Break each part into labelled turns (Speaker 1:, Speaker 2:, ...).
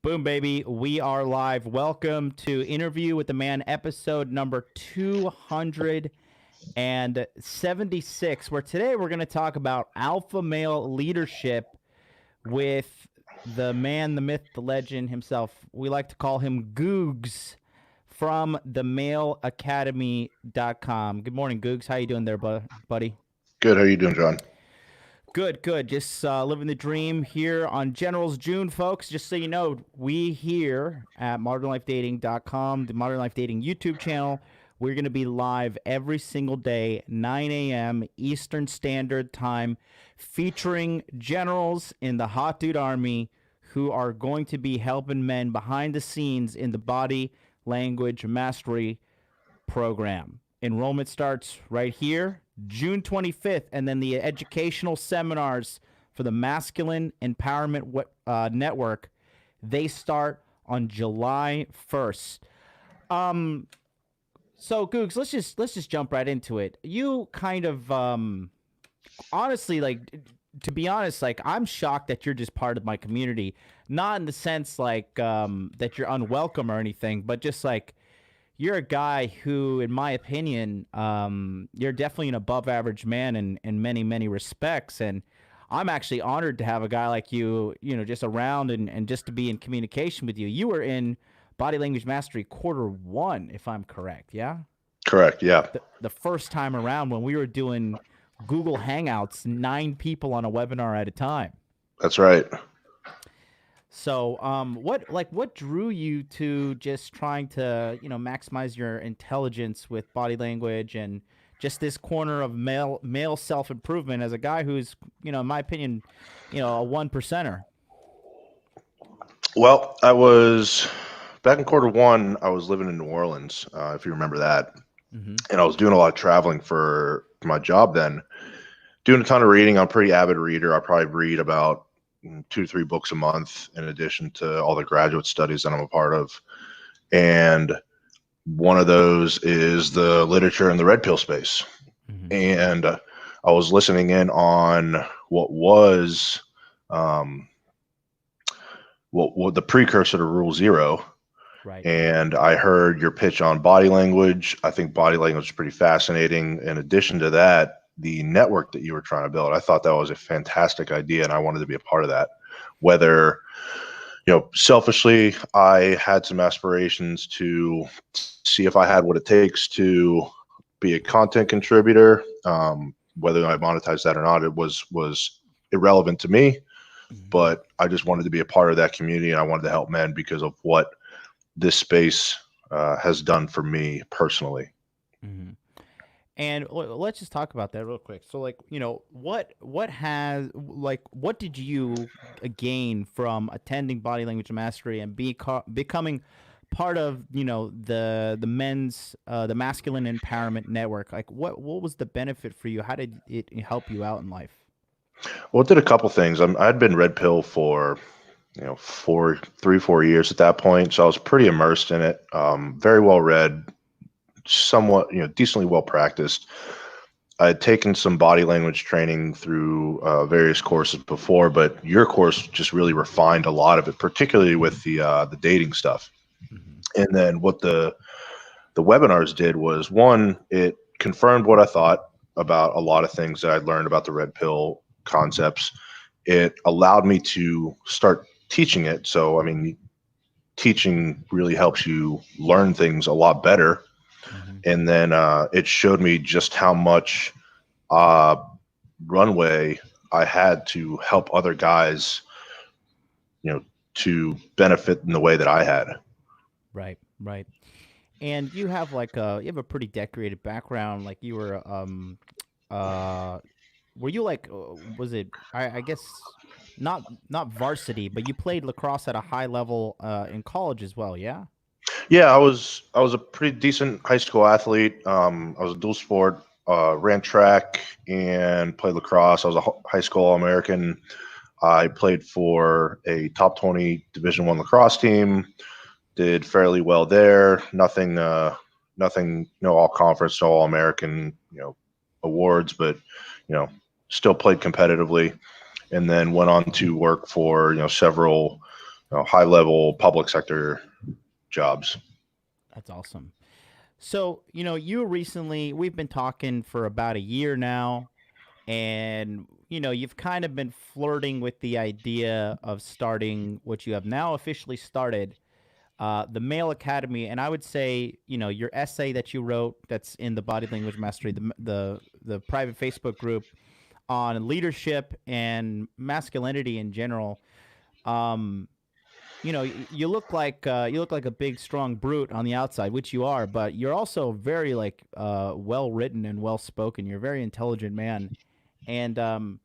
Speaker 1: Boom, baby. We are live. Welcome to Interview with the Man, episode number 276, where today we're going to talk about alpha male leadership with the man, the myth, the legend himself. We like to call him Googs from themaleacademy.com. Good morning, Googs. How you doing there, buddy?
Speaker 2: Good. How you doing, John?
Speaker 1: Good. Just living the dream here on General's June, folks. Just so you know, we here at modernlifedating.com, the Modern Life Dating YouTube channel, we're going to be live every single day, 9 a.m. Eastern Standard Time, featuring generals in the Hot Dude Army who are going to be helping men behind the scenes in the body language mastery program. Enrollment starts right here, June 25th, and then the educational seminars for the Masculine Empowerment Network, they start on July 1st. So Googs, let's just jump right into it. You kind of honestly, to be honest, I'm shocked that you're just part of my community, not in the sense that you're unwelcome or anything, but just you're a guy who, in my opinion, you're definitely an above average man in many respects. And I'm actually honored to have a guy like you, just around and just to be in communication with you. You were in Body Language Mastery Q1, if I'm correct. Yeah?
Speaker 2: Correct. Yeah.
Speaker 1: The first time around when we were doing Google Hangouts, 9 people on a webinar at a time.
Speaker 2: That's right.
Speaker 1: So, what drew you to just trying to, maximize your intelligence with body language and just this corner of male self-improvement as a guy who's, in my opinion, a one percenter?
Speaker 2: Well, I was back in Q1. I was living in New Orleans, if you remember that, and I was doing a lot of traveling for my job then, doing a ton of reading. I'm a pretty avid reader. I probably read about 2 to 3 books a month in addition to all the graduate studies that I'm a part of. And one of those is the literature in the red pill space. And I was listening in on what was what the precursor to Rule Zero.
Speaker 1: Right.
Speaker 2: And I heard your pitch on body language. I think body language is pretty fascinating. In addition to that, the network that you were trying to build, I thought that was a fantastic idea, and I wanted to be a part of that. Whether, selfishly, I had some aspirations to see if I had what it takes to be a content contributor. Whether I monetize that or not, it was irrelevant to me. But I just wanted to be a part of that community, and I wanted to help men because of what this space has done for me personally.
Speaker 1: And let's just talk about that real quick. So, what did you gain from attending Body Language Mastery and becoming part of, the men's, the Masculine Empowerment Network? What was the benefit for you? How did it help you out in life?
Speaker 2: Well, it did a couple things. I'd been red pill for 3-4 years at that point, so I was pretty immersed in it. Very well read, somewhat decently well practiced. I had taken some body language training through various courses before, but your course just really refined a lot of it, particularly with the dating stuff. And then what the webinars did was, one, it confirmed what I thought about a lot of things that I'd learned about the red pill concepts. It allowed me to start teaching it. So, teaching really helps you learn things a lot better. And then it showed me just how much runway I had to help other guys, to benefit in the way that I had.
Speaker 1: Right. And you have you have a pretty decorated background. You were were you was it I guess not varsity, but you played lacrosse at a high level in college as well, yeah?
Speaker 2: Yeah, I was a pretty decent high school athlete. I was a dual sport, ran track and played lacrosse. I was a high school All-American. I played for a top 20 Division I lacrosse team. Did fairly well there. Nothing, no all conference, no All-American, awards, but still played competitively. And then went on to work for several high level public sector jobs.
Speaker 1: That's awesome. So, we've been talking for about a year now, and, you've kind of been flirting with the idea of starting what you have now officially started, the Male Academy. And I would say, your essay that you wrote that's in the Body Language Mastery, the private Facebook group on leadership and masculinity in general. Um, you look like a big, strong brute on the outside, which you are, but you're also very like well written and well spoken. You're a very intelligent man. And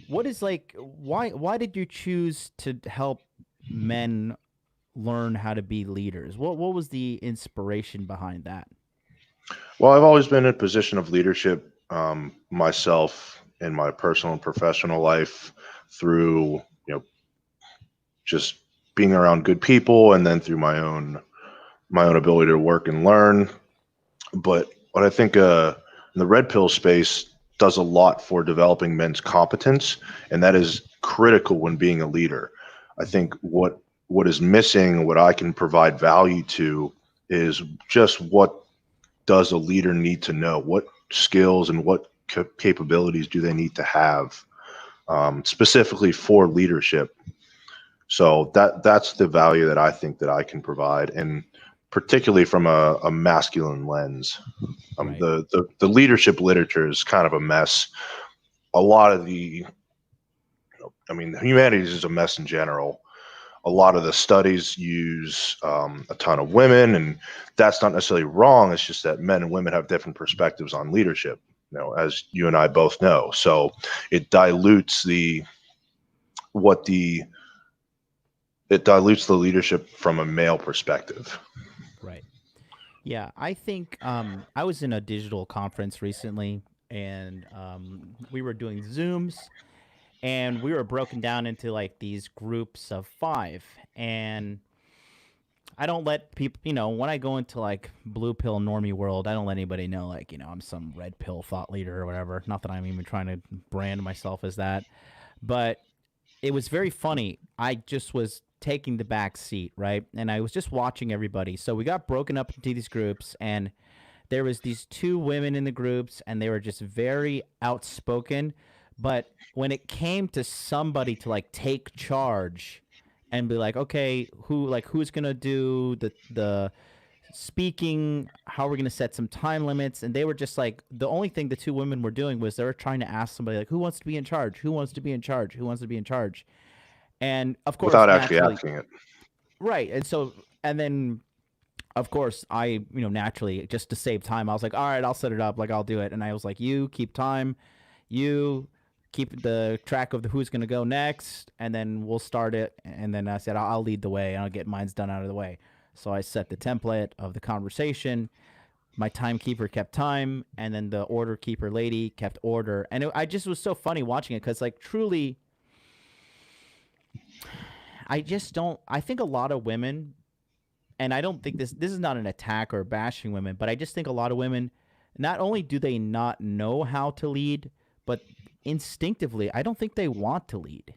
Speaker 1: what is like why did you choose to help men learn how to be leaders? What was the inspiration behind that?
Speaker 2: Well, I've always been in a position of leadership myself in my personal and professional life through, just being around good people, and then through my own ability to work and learn. But what I think the red pill space does a lot for developing men's competence, and that is critical when being a leader. I think what is missing, what I can provide value to, is just what does a leader need to know? What skills and what capabilities do they need to have, specifically for leadership? So that's the value that I think that I can provide, and particularly from a masculine lens.
Speaker 1: Right.
Speaker 2: The leadership literature is kind of a mess. A lot of humanities is a mess in general. A lot of the studies use a ton of women, and that's not necessarily wrong. It's just that men and women have different perspectives on leadership, as you and I both know. So it dilutes what the it dilutes the leadership from a male perspective.
Speaker 1: Right. Yeah, I think I was in a digital conference recently, and we were doing Zooms, and we were broken down into like these groups of five. And I don't let people, when I go into like blue pill normie world, I don't let anybody know like, I'm some red pill thought leader or whatever. Not that I'm even trying to brand myself as that, but it was very funny. I just was taking the back seat, right? And I was just watching everybody. So we got broken up into these groups, and there was these two women in the groups, and they were just very outspoken. But when it came to somebody to like take charge and be like, okay, who's gonna do the speaking, how we're gonna set some time limits, and they were just like, the only thing the two women were doing was they were trying to ask somebody like, who wants to be in charge, who wants to be in charge, who wants to be in charge. And of course,
Speaker 2: Without actually
Speaker 1: naturally,
Speaker 2: asking it.
Speaker 1: right. And then of course, naturally, just to save time, I was like, all right, I'll set it up. Like, I'll do it. And I was like, you keep time, you keep the track of who's going to go next, and then we'll start it. And then I said, I'll lead the way, and I'll get mine's done out of the way. So I set the template of the conversation. My timekeeper kept time, and then the order keeper lady kept order. And I just was so funny watching it because, like, truly, I just don't. I think a lot of women, and I don't think this is not an attack or bashing women, but I just think a lot of women, not only do they not know how to lead, but instinctively, I don't think they want to lead.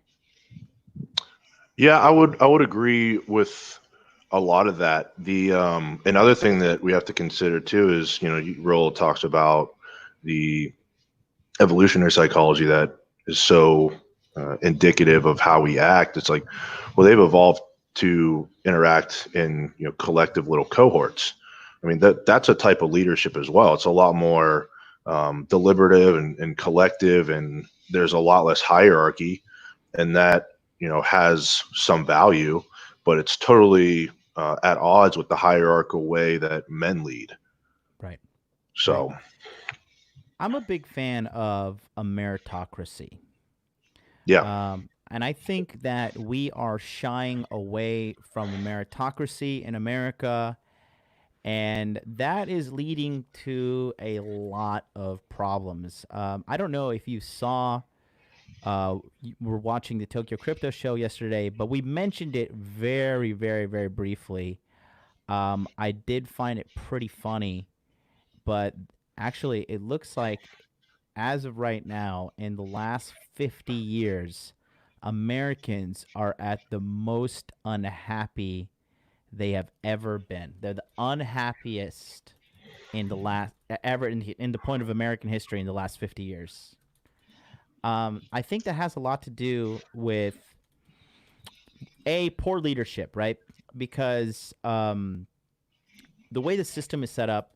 Speaker 2: Yeah, I would agree with a lot of that. The another thing that we have to consider too is, Roll talks about the evolutionary psychology that is so indicative of how we act. It's like, well, they've evolved to interact in, collective little cohorts. I mean, that's a type of leadership as well. It's a lot more deliberative and collective, and there's a lot less hierarchy, and that, has some value, but it's totally at odds with the hierarchical way that men lead.
Speaker 1: Right. Right.
Speaker 2: So
Speaker 1: I'm a big fan of a meritocracy.
Speaker 2: yeah.
Speaker 1: And I think that we are shying away from a meritocracy in America, and that is leading to a lot of problems. I don't know if you saw, we're watching the Tokyo Crypto Show yesterday, but we mentioned it very, very, very briefly. I did find it pretty funny, but actually, it looks like as of right now, in the last 50 years, Americans are at the most unhappy they have ever been. They're the unhappiest in the last ever in the point of American history in the last 50 years. I think that has a lot to do with poor leadership, right? Because the way the system is set up,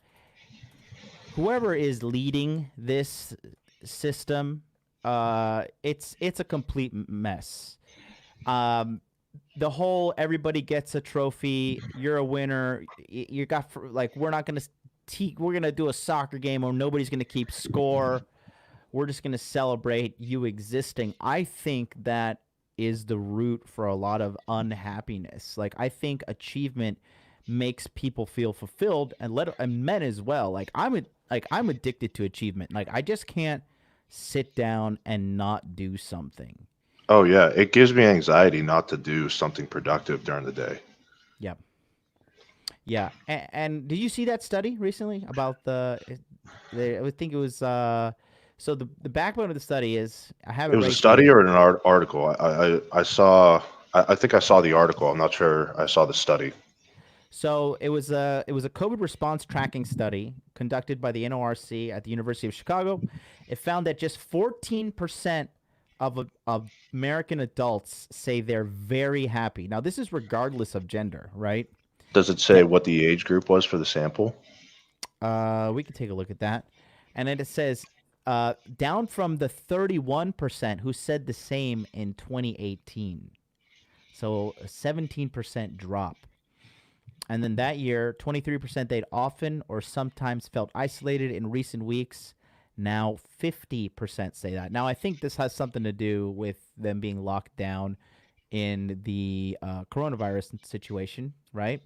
Speaker 1: whoever is leading this system, it's a complete mess. Um, the whole everybody gets a trophy, you're a winner. You got like we're not gonna we're gonna do a soccer game or nobody's gonna keep score. We're just gonna celebrate you existing. I think that is the root for a lot of unhappiness. Like I think achievement makes people feel fulfilled and men as well. I'm addicted to achievement. Like I just can't sit down and not do something.
Speaker 2: Oh yeah, it gives me anxiety not to do something productive during the day.
Speaker 1: Yeah. Yeah. And did you see that study recently about I would think it was so the backbone of the study is I have it
Speaker 2: It was a
Speaker 1: right
Speaker 2: study
Speaker 1: here.
Speaker 2: or an article. I saw. I think I saw the article. I'm not sure I saw the study.
Speaker 1: So it was a COVID response tracking study conducted by the NORC at the University of Chicago. It found that just 14% of American adults say they're very happy. Now this is regardless of gender, right?
Speaker 2: Does it say
Speaker 1: That
Speaker 2: what the age group was for the sample?
Speaker 1: we can take a look at that, and then it says down from the 31% who said the same in 2018. So a 17% drop. And then that year, 23% they'd often or sometimes felt isolated in recent weeks. Now 50% say that. Now I think this has something to do with them being locked down in the coronavirus situation, right?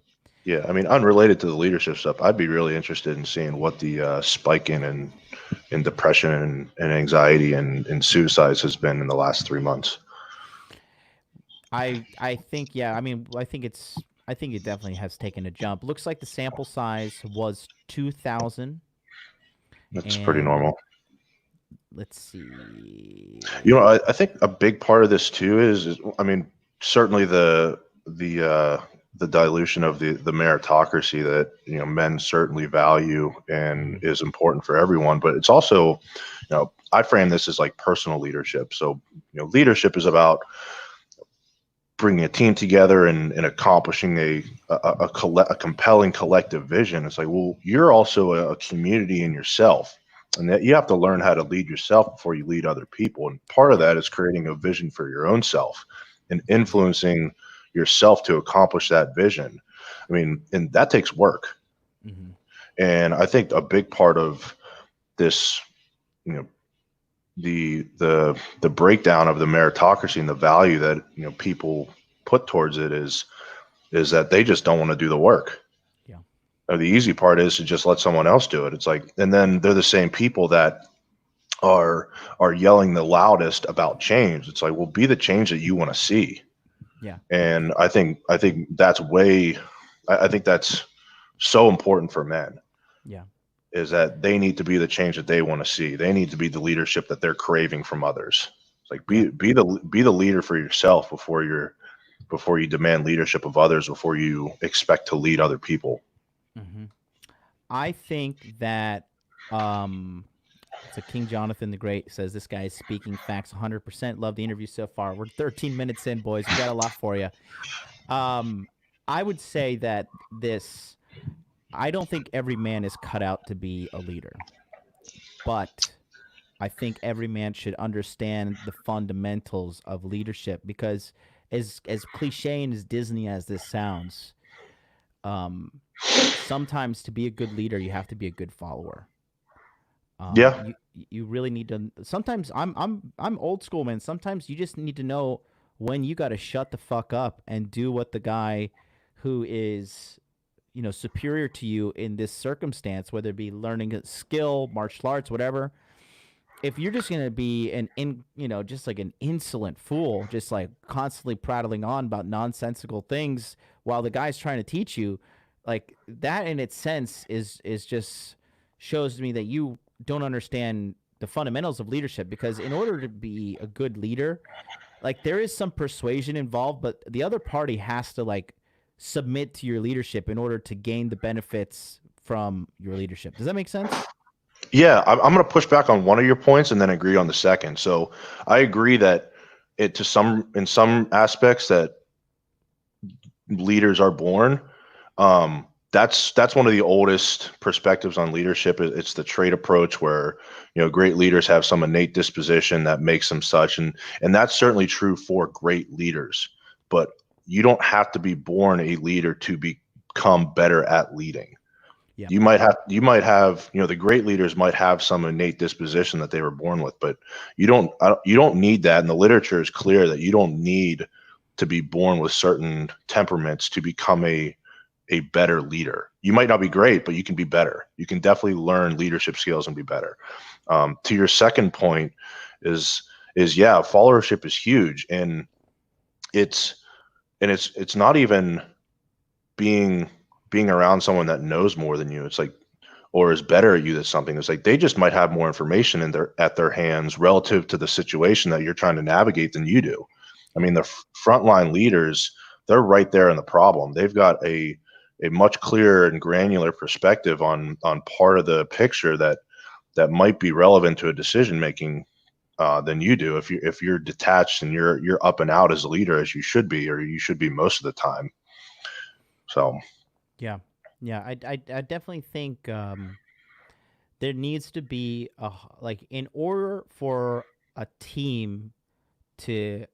Speaker 2: Yeah, I mean, unrelated to the leadership stuff, I'd be really interested in seeing what the spike in depression and anxiety and suicides has been in the last 3 months.
Speaker 1: I think yeah. I mean, I think it definitely has taken a jump. Looks like the sample size was 2,000,
Speaker 2: That's pretty
Speaker 1: and
Speaker 2: normal.
Speaker 1: let's see.
Speaker 2: I think a big part of this too is I mean, certainly the dilution of the meritocracy that men certainly value and
Speaker 1: Mhm.
Speaker 2: is important for everyone, but it's also, I frame this as like personal leadership. So, leadership is about bringing a team together and accomplishing a compelling collective vision. It's like, well, you're also a community in yourself, and that you have to learn how to lead yourself before you lead other people. And part of
Speaker 1: Yep.
Speaker 2: that is creating a vision for your own self and
Speaker 1: Mhm.
Speaker 2: influencing yourself to accomplish that vision. I mean, and that takes work.
Speaker 1: Mhm.
Speaker 2: And I think a big part of this, you know, the breakdown of the meritocracy and the value that people put towards it is that they just don't want to do the work.
Speaker 1: Yeah.
Speaker 2: Or the easy part is to just let someone else do it. It's like, and then they're the same people that are are yelling the loudest about change. It's like, well, be the change that you want to see.
Speaker 1: Yeah.
Speaker 2: And I think that's way, I think that's so important for men
Speaker 1: Yeah.
Speaker 2: is that they need to be the change that they want to see. They need to be the leadership that they're craving from others. It's like
Speaker 1: Yeah.
Speaker 2: be the leader for yourself before you demand leadership of others, before you expect to lead other people.
Speaker 1: Mhm. I think that um so King Jonathan the Great says this guy is speaking facts 100%. Love the interview so far. We're 13 minutes in, boys. We got a lot for you. Um I would say that this I don't think every man is cut out to be a leader, but I think every man should understand the fundamentals of leadership because as cliche and as Disney as this sounds, um sometimes to be a good leader you have to be a good follower.
Speaker 2: Yeah,
Speaker 1: You really need to. Sometimes I'm old school, man. Sometimes you just need to know when you got to shut the fuck up and do what the guy who is superior to you in this circumstance, whether it be learning a skill, martial arts, whatever. If you're just gonna be just like an insolent fool, just like constantly prattling on about nonsensical things while the guy's trying to teach you, like that in its sense is just shows me that you don't understand the fundamentals of leadership. Because in order to be a good leader, like there is some persuasion involved, but the other party has to like submit to your leadership in order to gain the benefits from your leadership. Does that make sense?
Speaker 2: Yeah, I'm going to push back on one of your points and then agree on the second. So I agree that in some aspects that leaders are born. That's one of the oldest perspectives on leadership. It's the trait approach where, great leaders have some innate disposition that makes them such, and that's certainly true for great leaders. But you don't have to be born a leader to become better at leading.
Speaker 1: Yeah.
Speaker 2: You might have the great leaders might have some innate disposition that they were born with, but you don't need that. And the literature is clear that you don't need to be born with certain temperaments to become a better leader. You might not be great, but you can be better. You can definitely learn leadership skills and be better. To your second point is yeah, followership is huge, and it's it's not even being around someone that knows more than you. It's like, or is better at you at something. It's like they just might have more information at their hands relative to the situation that you're trying to navigate than you do. I
Speaker 1: Yeah.
Speaker 2: mean, the frontline leaders, they're right there in the problem. They've got a much clearer and granular perspective on part of the picture that might be relevant to a decision making than you do if you're detached and you're up and out as a leader as you should be, or you should be most of the time. So
Speaker 1: Yeah. Yeah. I definitely think there needs to be like in order for a team to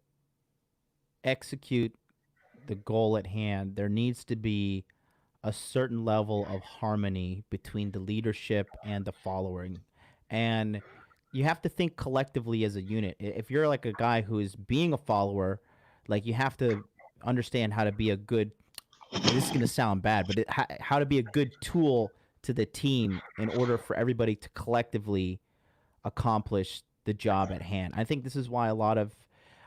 Speaker 1: execute the goal at hand, there needs to be a certain level of harmony between the leadership and the following. And you have to think collectively as a unit. If you're like a guy who is being a follower, like you have to understand how to be a good, this is going to sound bad, but how to be a good tool to the team in order for everybody to collectively accomplish the job at hand. I think this is why a lot of,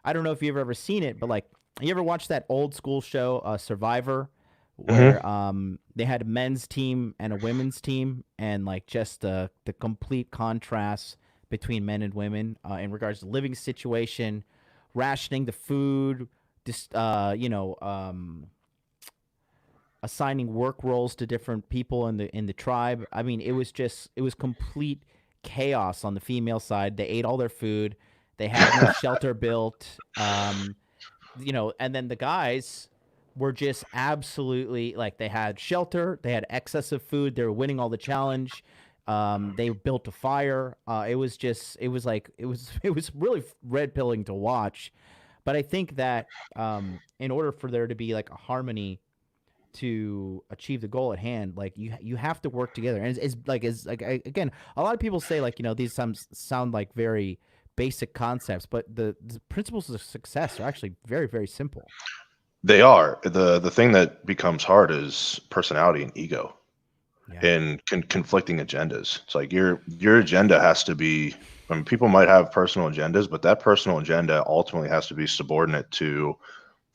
Speaker 1: I don't know if you've ever seen it, but like, you ever watched that old school show, Survivor, where
Speaker 2: mhm.
Speaker 1: they had a men's team and a women's team, and like just the complete contrast between men and women in regards to living situation, rationing the food, just assigning work roles to different people in the tribe. I mean, it was complete chaos on the female side. They ate all their food. They had no shelter built. And then the guys were just absolutely like they had shelter, they had excessive food, they were winning all the challenge. They built a fire. It was really red pilling to watch. But I think that in order for there to be like a harmony to achieve the goal at hand, like you have to work together. And again, a lot of people say like these sound like very basic concepts, but the principles of success are actually very very simple.
Speaker 2: They are. The thing that becomes hard is personality and ego
Speaker 1: Yeah.
Speaker 2: and conflicting agendas. It's like your agenda has to be, I mean, people might have personal agendas, but that personal agenda ultimately has to be subordinate to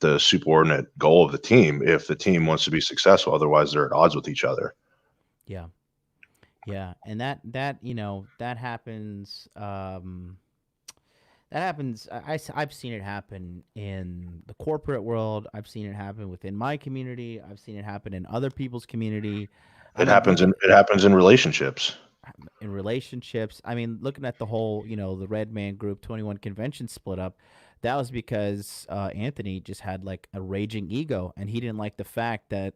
Speaker 2: the subordinate goal of the team if the team wants to be successful. Otherwise, they're at odds with each other.
Speaker 1: Yeah. Yeah. And that happens. That happens. I've seen it happen in the corporate world. I've seen it happen within my community. I've seen it happen in other people's community. I mean,
Speaker 2: It happens in relationships.
Speaker 1: in relationships. I mean, looking at the whole, the Red Man Group 21 convention split up, that was because Anthony just had like a raging ego, and he didn't like the fact that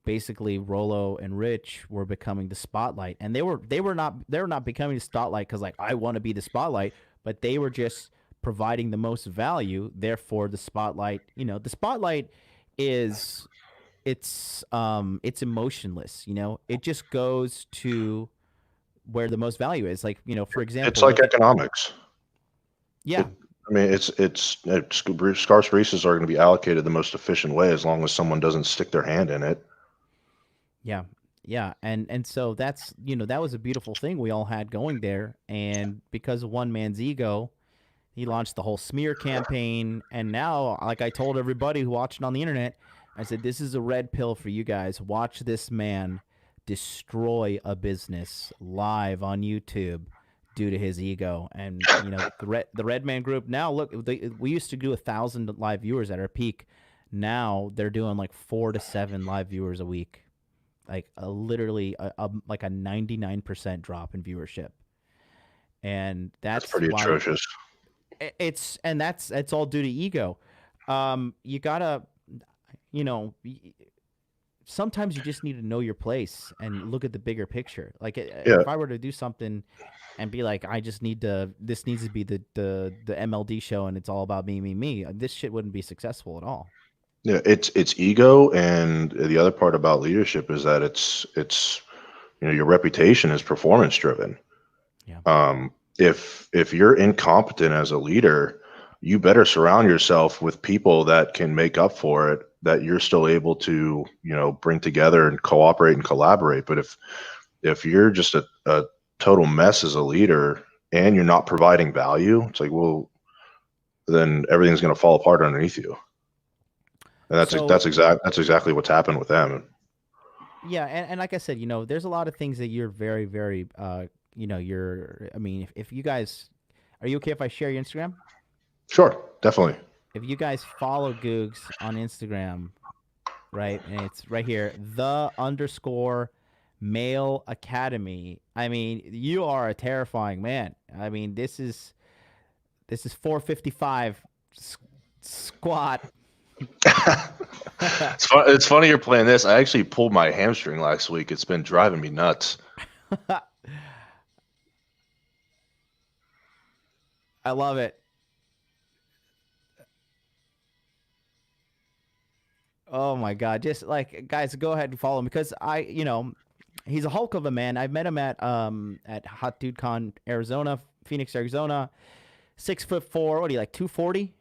Speaker 1: basically Rolo and Rich were becoming the spotlight, and they were not becoming the spotlight because like I want to be the spotlight, but they were just providing the most value. Therefore, the spotlight, the spotlight is it's emotionless. It just goes to where the most value is. Like for
Speaker 2: It's
Speaker 1: example,
Speaker 2: like
Speaker 1: look at
Speaker 2: economics.
Speaker 1: yeah.
Speaker 2: It, I mean, it's scarce resources are going to be allocated the most efficient way as long as someone doesn't stick their hand in it.
Speaker 1: Yeah. Yeah. And so that's, that was a beautiful thing we all had going there. And because of one man's ego, he launched the whole smear campaign. And now, like I told everybody who watched it on the internet, I said, this is a red pill for you guys. Watch this man destroy a business live on YouTube. due to his ego. And the Red Man Group now, look, we used to do 1,000 live viewers at our peak. Now they're doing like 4 to 7 live viewers a week, like literally like a 99% drop in viewership. And
Speaker 2: That's
Speaker 1: that's
Speaker 2: pretty
Speaker 1: why
Speaker 2: atrocious.
Speaker 1: that's all due to ego. You gotta, you know, sometimes you just need to know your place and look at the bigger picture. Like
Speaker 2: Yeah,
Speaker 1: if I were to do something and be like, I just need to, this needs to be the MLD show and it's all about me, me, me. This shit wouldn't be successful at all.
Speaker 2: yeah. It's ego, and the other part about leadership is that it's your reputation is performance driven.
Speaker 1: Yeah.
Speaker 2: If you're incompetent as a leader, you better surround yourself with people that can make up for it, that you're still able to, bring together and cooperate and collaborate. But if you're just a total mess as a leader and you're not providing value, it's like, well, then everything's going to fall apart underneath you. And
Speaker 1: So
Speaker 2: that's exactly what's happened with them.
Speaker 1: yeah, and like I said, there's a lot of things that you're very, very, I mean, if you guys, are you okay if I share your Instagram?
Speaker 2: Sure, definitely.
Speaker 1: If you guys follow Googs on Instagram, right, and it's right here, the underscore male academy. I mean, you are a terrifying man. I mean, this is 455 squat.
Speaker 2: It's funny you're playing this. I actually pulled my hamstring last week. It's been driving me nuts.
Speaker 1: I love it. Oh my god! Just like guys, go ahead and follow him because he's a hulk of a man. I met him at Hot Dude Con Arizona, Phoenix, Arizona. 6'4". What are you like 240?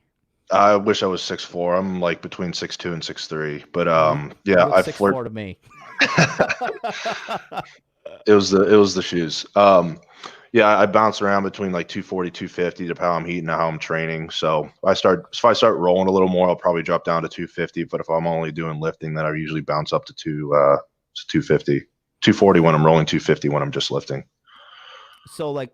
Speaker 2: I wish I was 6'4". I'm like between 6'2" and 6'3". But
Speaker 1: You
Speaker 2: yeah,
Speaker 1: look
Speaker 2: I
Speaker 1: 6'4"
Speaker 2: flirt.
Speaker 1: to me.
Speaker 2: It was the shoes. Yeah, I bounce around between like 240, 250 to how I'm eating and how I'm training. So if I start rolling a little more, I'll probably drop down to 250. But if I'm only doing lifting, then I usually bounce up to 250, 240 when I'm rolling, 250 when I'm just lifting.
Speaker 1: So like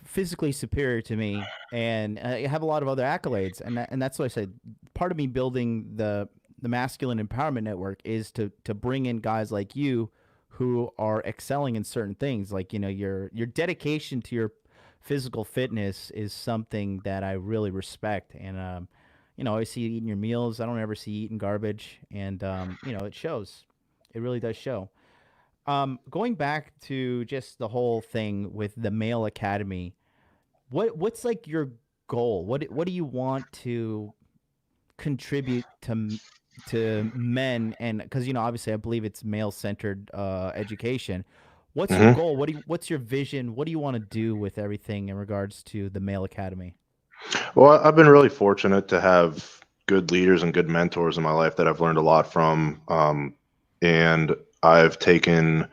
Speaker 1: physically superior to me, and I have a lot of other accolades, and that's what I said. Part of me building the masculine empowerment network is to bring in guys like you who are excelling in certain things. Like your dedication to your physical fitness is something that I really respect, and I see you eating your meals. I don't ever see you eating garbage, and it shows. It really does show. Going back to just the whole thing with the male academy, what's like your goal? What do you want to contribute to men? And because obviously I believe it's male centered education. What's your
Speaker 2: hmm
Speaker 1: goal? What's your vision? What do you want to do with everything in regards to the male academy?
Speaker 2: Well, I've been really fortunate to have good leaders and good mentors in my life that I've learned a lot from. And I've taken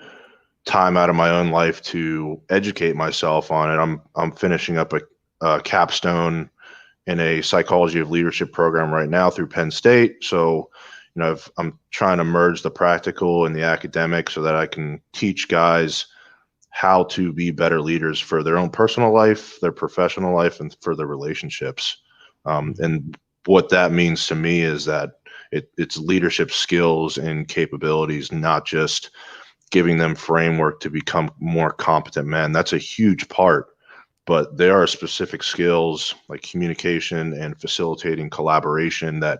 Speaker 2: time out of my own life to educate myself on it. I'm finishing up a capstone in a psychology of leadership program right now through Penn State. So, I'm trying to merge the practical and the academic so that I can teach guys how to be better leaders for their own personal life, their professional life, and for their relationships. And what that means to me is that it's leadership skills and capabilities, not just giving them framework to become more competent men. That's a huge part, but there are specific skills like communication and facilitating collaboration that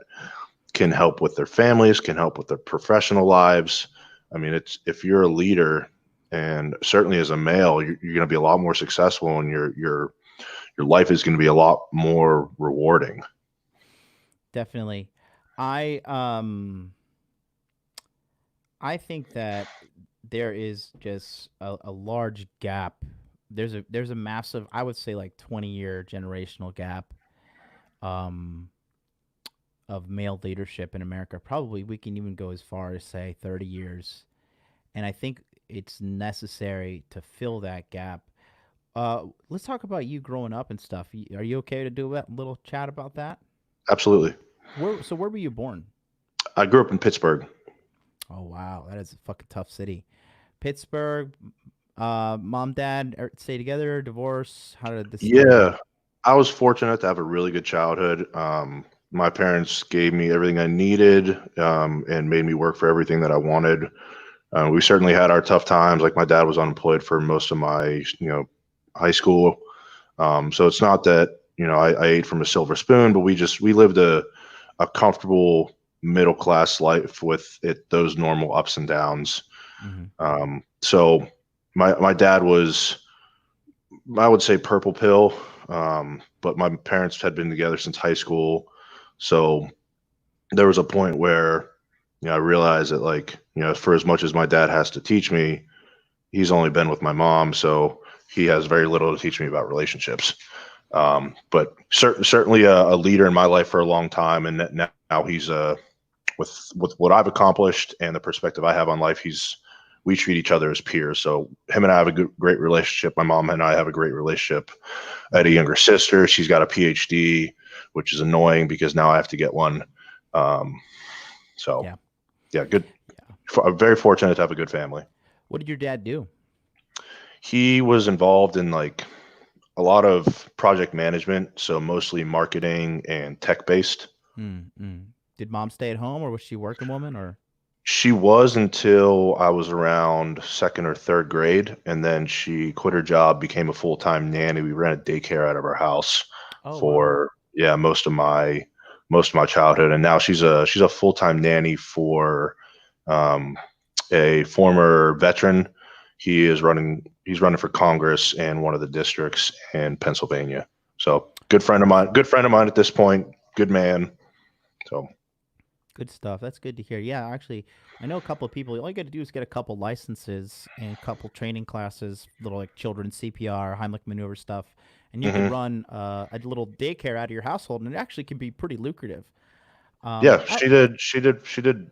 Speaker 2: can help with their families, can help with their professional lives. I mean, it's if you're a leader, and certainly as a male, you're going to be a lot more successful, and your life is going to be a lot more rewarding.
Speaker 1: Definitely. I um I think that there is just a large gap. There's a massive, I would say like 20-year generational gap um of male leadership in America. Probably we can even go as far as say 30 years. And I think it's necessary to fill that gap. Let's talk about you growing up and stuff. Are you okay to do a little chat about that?
Speaker 2: Absolutely.
Speaker 1: Where were you born?
Speaker 2: I grew up in Pittsburgh.
Speaker 1: Oh wow, that is a fucking tough city. Pittsburgh. Mom, dad stay together, divorce? How did the story go?
Speaker 2: Yeah, I was fortunate to have a really good childhood. My parents gave me everything I needed, and made me work for everything that I wanted. We certainly had our tough times. Like my dad was unemployed for most of my, high school. So it's not that, I ate from a silver spoon, but we lived a comfortable middle class life with those normal ups and downs.
Speaker 1: Hmm.
Speaker 2: So my dad was, I would say, purple pill. But my parents had been together since high school. So there was a point where, I realized that, like, for as much as my dad has to teach me, he's only been with my mom. So he has very little to teach me about relationships. But certainly a leader in my life for a long time. And now he's, with what I've accomplished and the perspective I have on life, we treat each other as peers. So him and I have a great relationship. My mom and I have a great relationship. I had a
Speaker 1: Hmm.
Speaker 2: younger sister. She's got a PhD, which is annoying because now I have to get one. Um, so
Speaker 1: Yeah.
Speaker 2: yeah, good.
Speaker 1: Yeah.
Speaker 2: I'm very fortunate to have a good family.
Speaker 1: What did your dad do?
Speaker 2: He was involved in like a lot of project management, so mostly marketing and tech based.
Speaker 1: Mm. Did mom stay at home, or was she a working woman, or?
Speaker 2: She was until I was around second or third grade, and then she quit her job, became a full time nanny. We ran a daycare out of our house
Speaker 1: Oh, wow.
Speaker 2: for, yeah, most of my childhood, and now she's a full time nanny for, um, a former veteran. He's running for Congress in one of the districts in Pennsylvania. So good friend of mine at this point. Good man. So
Speaker 1: Good stuff. That's good to hear. Yeah, actually, I know a couple of people. All you got to do is get a couple licenses and a couple training classes, little like children's CPR, Heimlich maneuver stuff, and you could
Speaker 2: mhm.
Speaker 1: run a little daycare out of your household, and it actually can be pretty lucrative.
Speaker 2: Yeah,
Speaker 1: I
Speaker 2: she did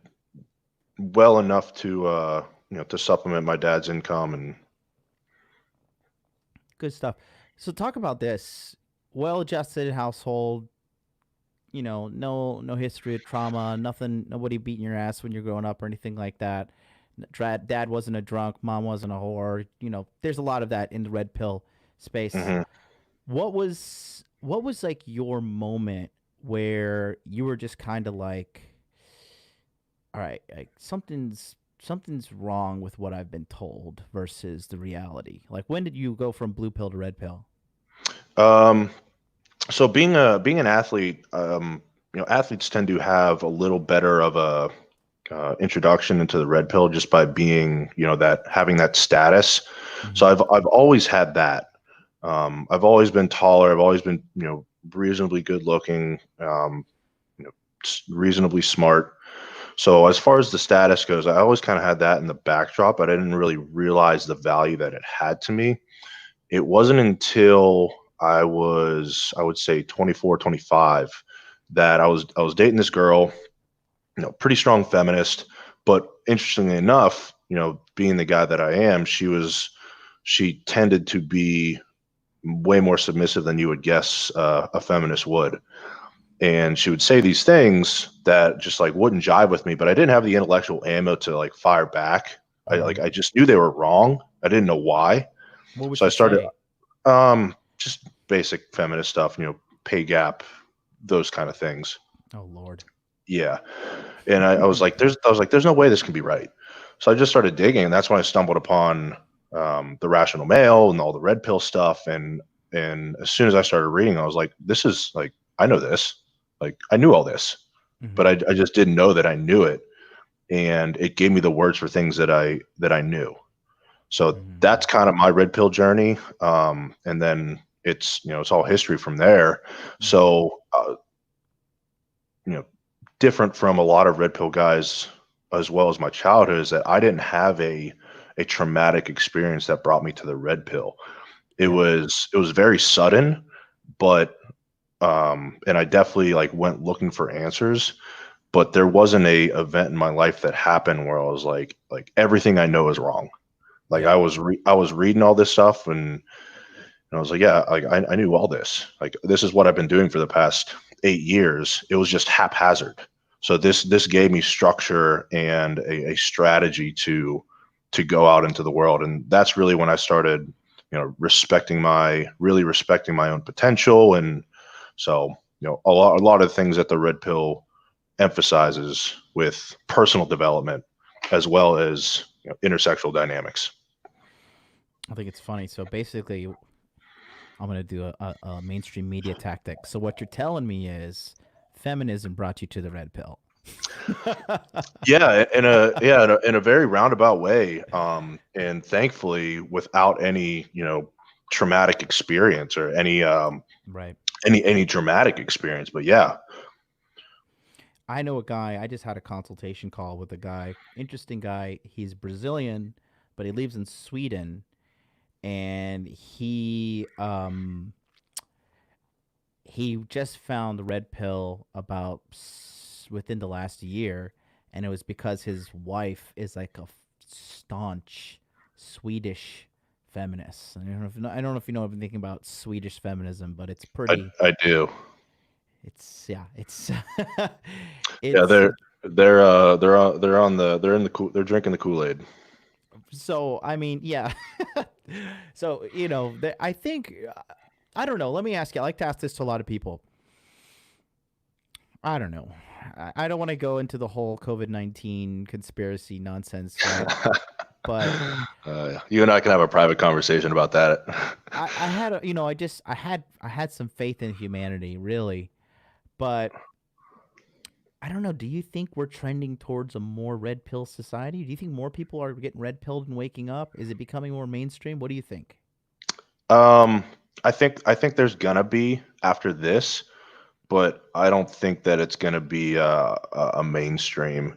Speaker 2: well enough to, to supplement my dad's income. And
Speaker 1: Good stuff. So talk about this well-adjusted household. No history of trauma, nothing, nobody beating your ass when you're growing up or anything like that. Dad wasn't a drunk, mom wasn't a whore. There's a lot of that in the red pill space.
Speaker 2: mhm.
Speaker 1: What was like your moment where you were just kind of like, all right, like something's wrong with what I've been told versus the reality. Like when did you go from blue pill to red pill?
Speaker 2: um so being an athlete, athletes tend to have a little better of a, introduction into the red pill just by being, that having that status. So
Speaker 1: Mm-hmm.
Speaker 2: I've always had that. I've always been taller. I've always been, reasonably good looking, reasonably smart. So as far as the status goes, I always kind of had that in the backdrop, but I didn't really realize the value that it had to me. It wasn't until I would say 24, 25, that I was dating this girl, pretty strong feminist, but interestingly enough, being the guy that I am, she tended to be way more submissive than you would guess, a feminist would. And she would say these things that just like wouldn't jive with me, but I didn't have the intellectual ammo to like fire back.
Speaker 1: Mm-hmm.
Speaker 2: I just knew they were wrong. I didn't know why.
Speaker 1: What would
Speaker 2: So I
Speaker 1: she
Speaker 2: started,
Speaker 1: say?
Speaker 2: just basic feminist stuff, pay gap, those kind of things.
Speaker 1: Oh Lord.
Speaker 2: Yeah. And I was like, there's no way this can be right. So I just started digging, and that's when I stumbled upon, the rational male and all the red pill stuff. And as soon as I started reading, I was like, this is like, I know this. Like I knew all this, but
Speaker 1: Mm-hmm.
Speaker 2: I just didn't know that I knew it. And it gave me the words for things that I knew. So
Speaker 1: Mm-hmm.
Speaker 2: that's kind of my red pill journey. And then it's all history from there.
Speaker 1: Mm-hmm.
Speaker 2: So, you know, different from a lot of red pill guys, as well as my childhood, is that I didn't have a traumatic experience that brought me to the red pill. It
Speaker 1: Yeah.
Speaker 2: was very sudden, but, and I definitely like went looking for answers, but there wasn't a event in my life that happened where I was like everything I know is wrong. Like
Speaker 1: Yeah.
Speaker 2: I was reading all this stuff, and I was like, yeah, like I knew all this. Like this is what I've been doing for the past 8 years. It was just haphazard. So this gave me structure and a strategy to go out into the world. And that's really when I started, really respecting my own potential. And so, a lot of things that the red pill emphasizes with personal development as well as intersexual dynamics.
Speaker 1: I think it's funny. So basically, I'm going to do a mainstream media tactic. So what you're telling me is feminism brought you to the red pill.
Speaker 2: Yeah, in a very roundabout way, and thankfully without any traumatic experience or
Speaker 1: Right.
Speaker 2: any dramatic experience. But yeah,
Speaker 1: I know a guy, I just had a consultation call with a guy, interesting guy. He's Brazilian, but he lives in Sweden, and he just found the red pill about within the last year, and it was because his wife is like a staunch Swedish feminist. I don't know if you know anything about Swedish feminism, but it's pretty.
Speaker 2: I do.
Speaker 1: It's yeah. It's
Speaker 2: Yeah,
Speaker 1: it's
Speaker 2: they're drinking the Kool-Aid.
Speaker 1: so. I mean, yeah. So I think I don't know. Let me ask you. I like to ask this to a lot of people. I don't know. I don't want to go into the whole COVID-19 conspiracy nonsense, right? But
Speaker 2: You and I can have a private conversation about that.
Speaker 1: I had I had some faith in humanity, really. But I don't know. Do you think we're trending towards a more red pill society? Do you think more people are getting red pilled and waking up? Is it becoming more mainstream? What do you think?
Speaker 2: Um, I think there's gonna be after this, but I don't think that it's gonna be a mainstream.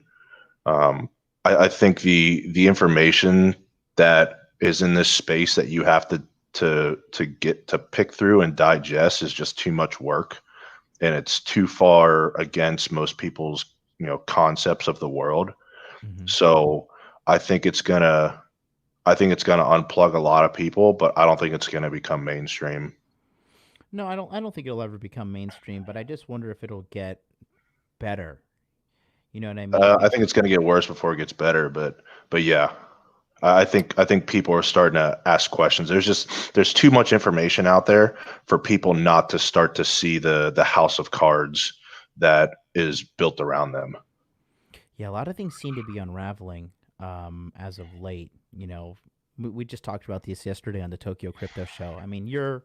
Speaker 2: Um, I think the information that is in this space that you have to get to pick through and digest is just too much work, and it's too far against most people's concepts of the world.
Speaker 1: Hmm.
Speaker 2: So I think it's gonna I think it's gonna unplug a lot of people, but I don't think it's gonna become mainstream.
Speaker 1: No, I don't. I don't think it'll ever become mainstream. But I just wonder if it'll get better. You know what I mean?
Speaker 2: I think it's going to get worse before it gets better, but yeah, I think people are starting to ask questions. There's too much information out there for people not to start to see the house of cards that is built around them.
Speaker 1: Yeah, a lot of things seem to be unraveling as of late. We just talked about this yesterday on the Tokyo Crypto Show. I mean, you're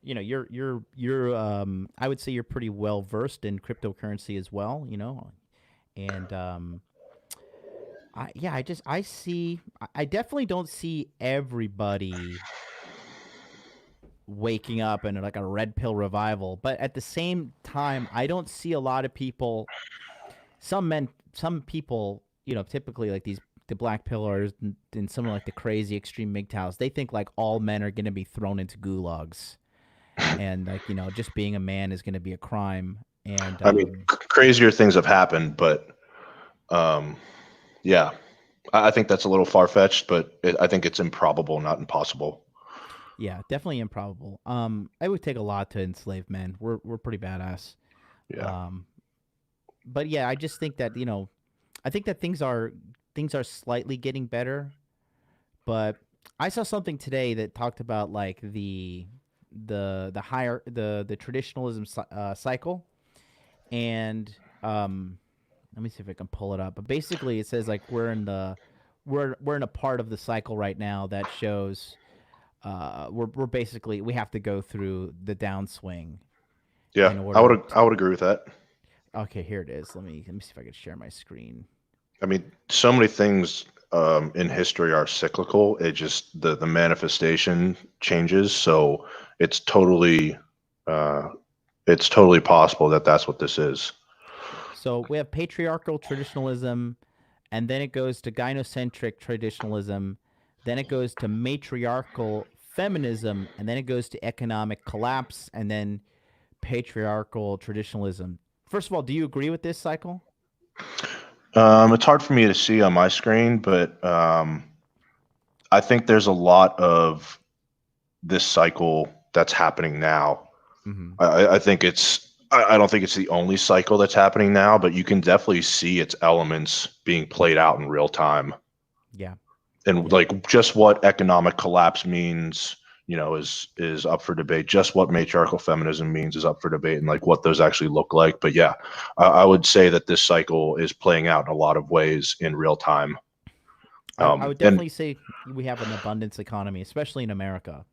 Speaker 1: I would say you're pretty well versed in cryptocurrency as well. And I see. I definitely don't see everybody waking up and like a red pill revival, but at the same time, I don't see a lot of people. Some people, typically like the black pillars and some of like the crazy extreme MGTOWs, they think like all men are going to be thrown into gulags, and like just being a man is going to be a crime. And
Speaker 2: I mean, crazier things have happened, but um, yeah, I think that's a little far fetched, but I think it's improbable, not impossible.
Speaker 1: yeah, definitely improbable. It would take a lot to enslave men. We're pretty badass.
Speaker 2: Yeah.
Speaker 1: Um, but yeah, I just think that I think that things are slightly getting better. But I saw something today that talked about like the higher the traditionalism cycle, and let me see if I can pull it up. But basically, it says like we're in a part of the cycle right now that shows we're basically we have to go through the downswing
Speaker 2: Yeah,
Speaker 1: in
Speaker 2: I
Speaker 1: order.
Speaker 2: would I would agree with that.
Speaker 1: Okay, here it is. Let me see if I can share my screen.
Speaker 2: I mean, so many things in history are cyclical. It just the manifestation changes, so it's totally uh, it's totally possible that that's what this is.
Speaker 1: So we have patriarchal traditionalism, and then it goes to gynocentric traditionalism, then it goes to matriarchal feminism, and then it goes to economic collapse, and then patriarchal traditionalism. First of all, do you agree with this cycle?
Speaker 2: It's hard for me to see on my screen, but I think there's a lot of this cycle that's happening now.
Speaker 1: Mm-hmm.
Speaker 2: I think I don't think it's the only cycle that's happening now, but you can definitely see its elements being played out in real time.
Speaker 1: Yeah.
Speaker 2: and
Speaker 1: Yeah.
Speaker 2: like just what economic collapse means, is up for debate. Just what matriarchal feminism means is up for debate, and like what those actually look like. But yeah, I would say that this cycle is playing out in a lot of ways in real time.
Speaker 1: I would
Speaker 2: And
Speaker 1: definitely say we have an abundance economy, especially in America.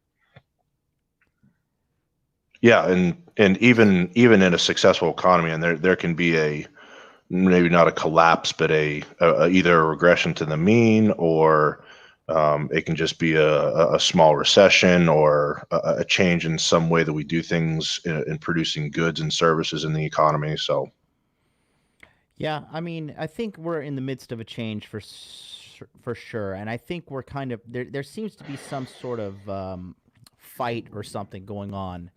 Speaker 2: yeah, and even in a successful economy, and there can be a maybe not a collapse, but a either a regression to the mean, or it can just be a small recession, or a change in some way that we do things in producing goods and services in the economy. So
Speaker 1: Yeah, I mean, I think we're in the midst of a change for sure, and I think we're kind of there. There seems to be some sort of fight or something going on,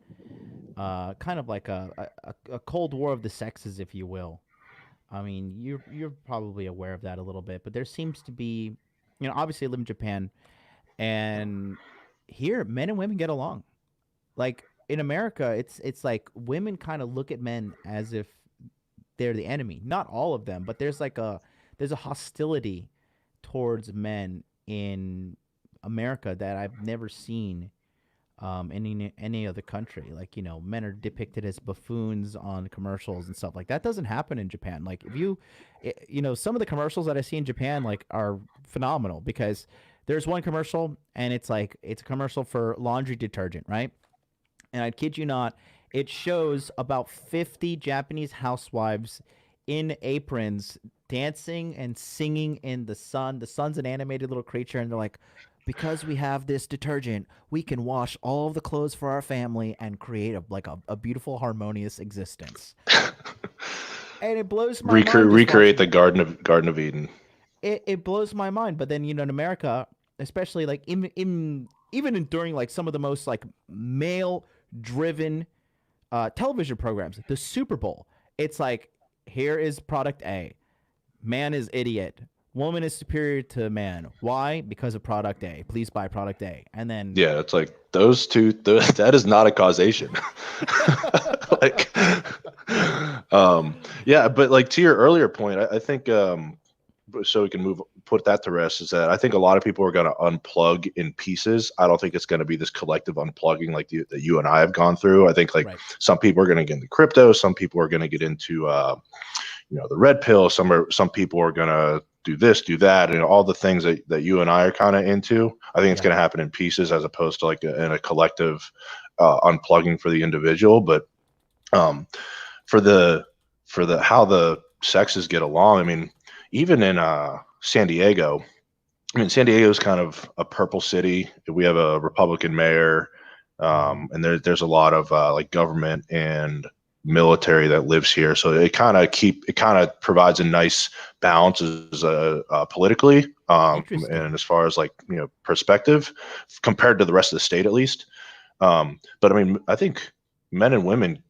Speaker 1: kind of like a cold war of the sexes, if you will. I mean, you're probably aware of that a little bit, but there seems to be, obviously I live in Japan, and here men and women get along. Like in America, it's like women kind of look at men as if they're the enemy. Not all of them, but there's a hostility towards men in America that I've never seen in any other country. Like men are depicted as buffoons on commercials and stuff like that. Doesn't happen in Japan. Like if some of the commercials that I see in Japan like are phenomenal because there's one commercial and it's a commercial for laundry detergent, right? And I kid you not, it shows about 50 Japanese housewives in aprons dancing and singing in the sun. The sun's an animated little creature, and they're like, because we have this detergent, we can wash all of the clothes for our family and create a beautiful, harmonious existence. And it blows my mind just
Speaker 2: recreate
Speaker 1: watching
Speaker 2: the
Speaker 1: it.
Speaker 2: Garden of Eden.
Speaker 1: It blows my mind. But then in America, especially like during like some of the most like male driven television programs, the Super Bowl. It's like, here is product A. Man is idiot. Woman is superior to man. Why? Because of product A. Please buy product A. And then,
Speaker 2: Yeah, it's like those two. That is not a causation. Like, yeah, but like to your earlier point, I think so we can put that to rest, is that I think a lot of people are going to unplug in pieces. I don't think it's going to be this collective unplugging like that you and I have gone through. I think like
Speaker 1: right.
Speaker 2: some people are going to get into crypto, some people are going to get into the red pill, some people are going to do this, do that, and all the things that you and I are kind of into. I think it's
Speaker 1: Yeah.
Speaker 2: going to happen in pieces as opposed to like in a collective unplugging for the individual. But um, for the how the sexes get along, I mean, even in San Diego, I mean, San Diego is kind of a purple city. We have a Republican mayor, and there's a lot of like government and military that lives here. So it kind of provides a nice balance as politically,
Speaker 1: Interesting.
Speaker 2: and as far as like perspective compared to the rest of the state at least. But I mean, I think men and women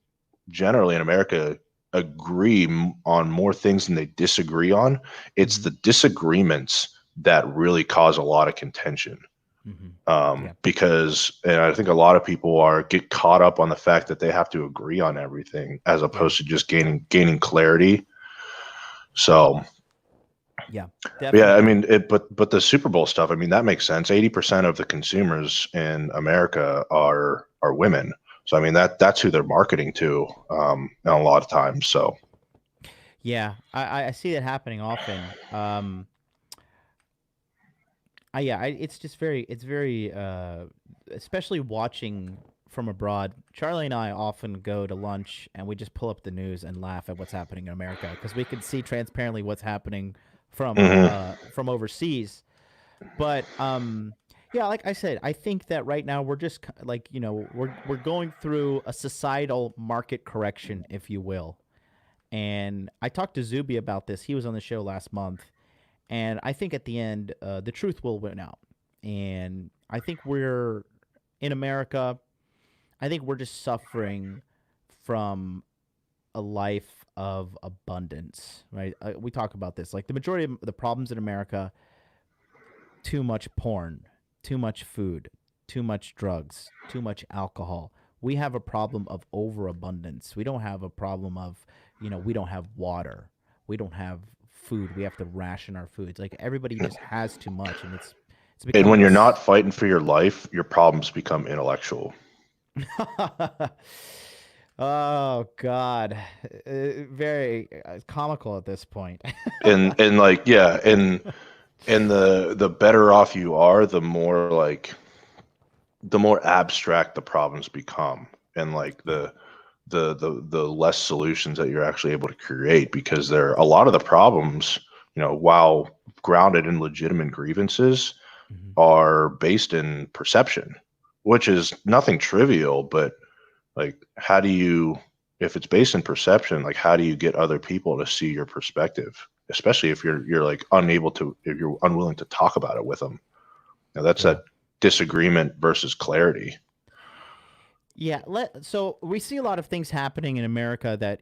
Speaker 2: generally in America agree on more things than they disagree on. It's
Speaker 1: Mm-hmm.
Speaker 2: the disagreements that really cause a lot of contention.
Speaker 1: Mm-hmm. Yeah.
Speaker 2: Because, and I think a lot of people get caught up on the fact that they have to agree on everything as
Speaker 1: Yeah.
Speaker 2: opposed to just gaining clarity. So
Speaker 1: Yeah.
Speaker 2: yeah, I
Speaker 1: Definitely.
Speaker 2: mean, but the Super Bowl stuff, I mean, that makes sense. 80% of the consumers in America are women. So I mean that's who they're marketing to, a lot of times. So
Speaker 1: Yeah. I see that happening often. It's just very, especially watching from abroad. Charlie and I often go to lunch and we just pull up the news and laugh at what's happening in America because we can see transparently what's happening
Speaker 2: mhm.
Speaker 1: from overseas. But yeah, like I said, I think that right now we're just like we're going through a societal market correction, if you will. And I talked to Zuby about this. He was on the show last month, and I think at the end, the truth will win out. And I think we're in America. I think we're just suffering from a life of abundance, right? We talk about this. Like the majority of the problems in America: too much porn, too much food, too much drugs, too much alcohol. We have a problem of overabundance. We don't have a problem of, we don't have water. We don't have food. We have to ration our foods. Like everybody just has too much, and It's
Speaker 2: And
Speaker 1: become
Speaker 2: when you're
Speaker 1: this.
Speaker 2: not fighting for your life, your problems become intellectual.
Speaker 1: Oh God, very comical at this point.
Speaker 2: And like, yeah, and the better off you are, the more abstract the problems become, and like
Speaker 1: Yeah.
Speaker 2: the less solutions that you're actually able to create, because there a lot of the problems, while grounded in legitimate grievances,
Speaker 1: Mhm.
Speaker 2: are based in perception, which is nothing trivial, but like, how do you, if it's based in perception, like, how do you get other people to see your perspective, especially if you're like unable to, if you're unwilling to talk about it with them. Now that's
Speaker 1: Yeah.
Speaker 2: that disagreement versus clarity.
Speaker 1: Yeah. So we see a lot of things happening in America that,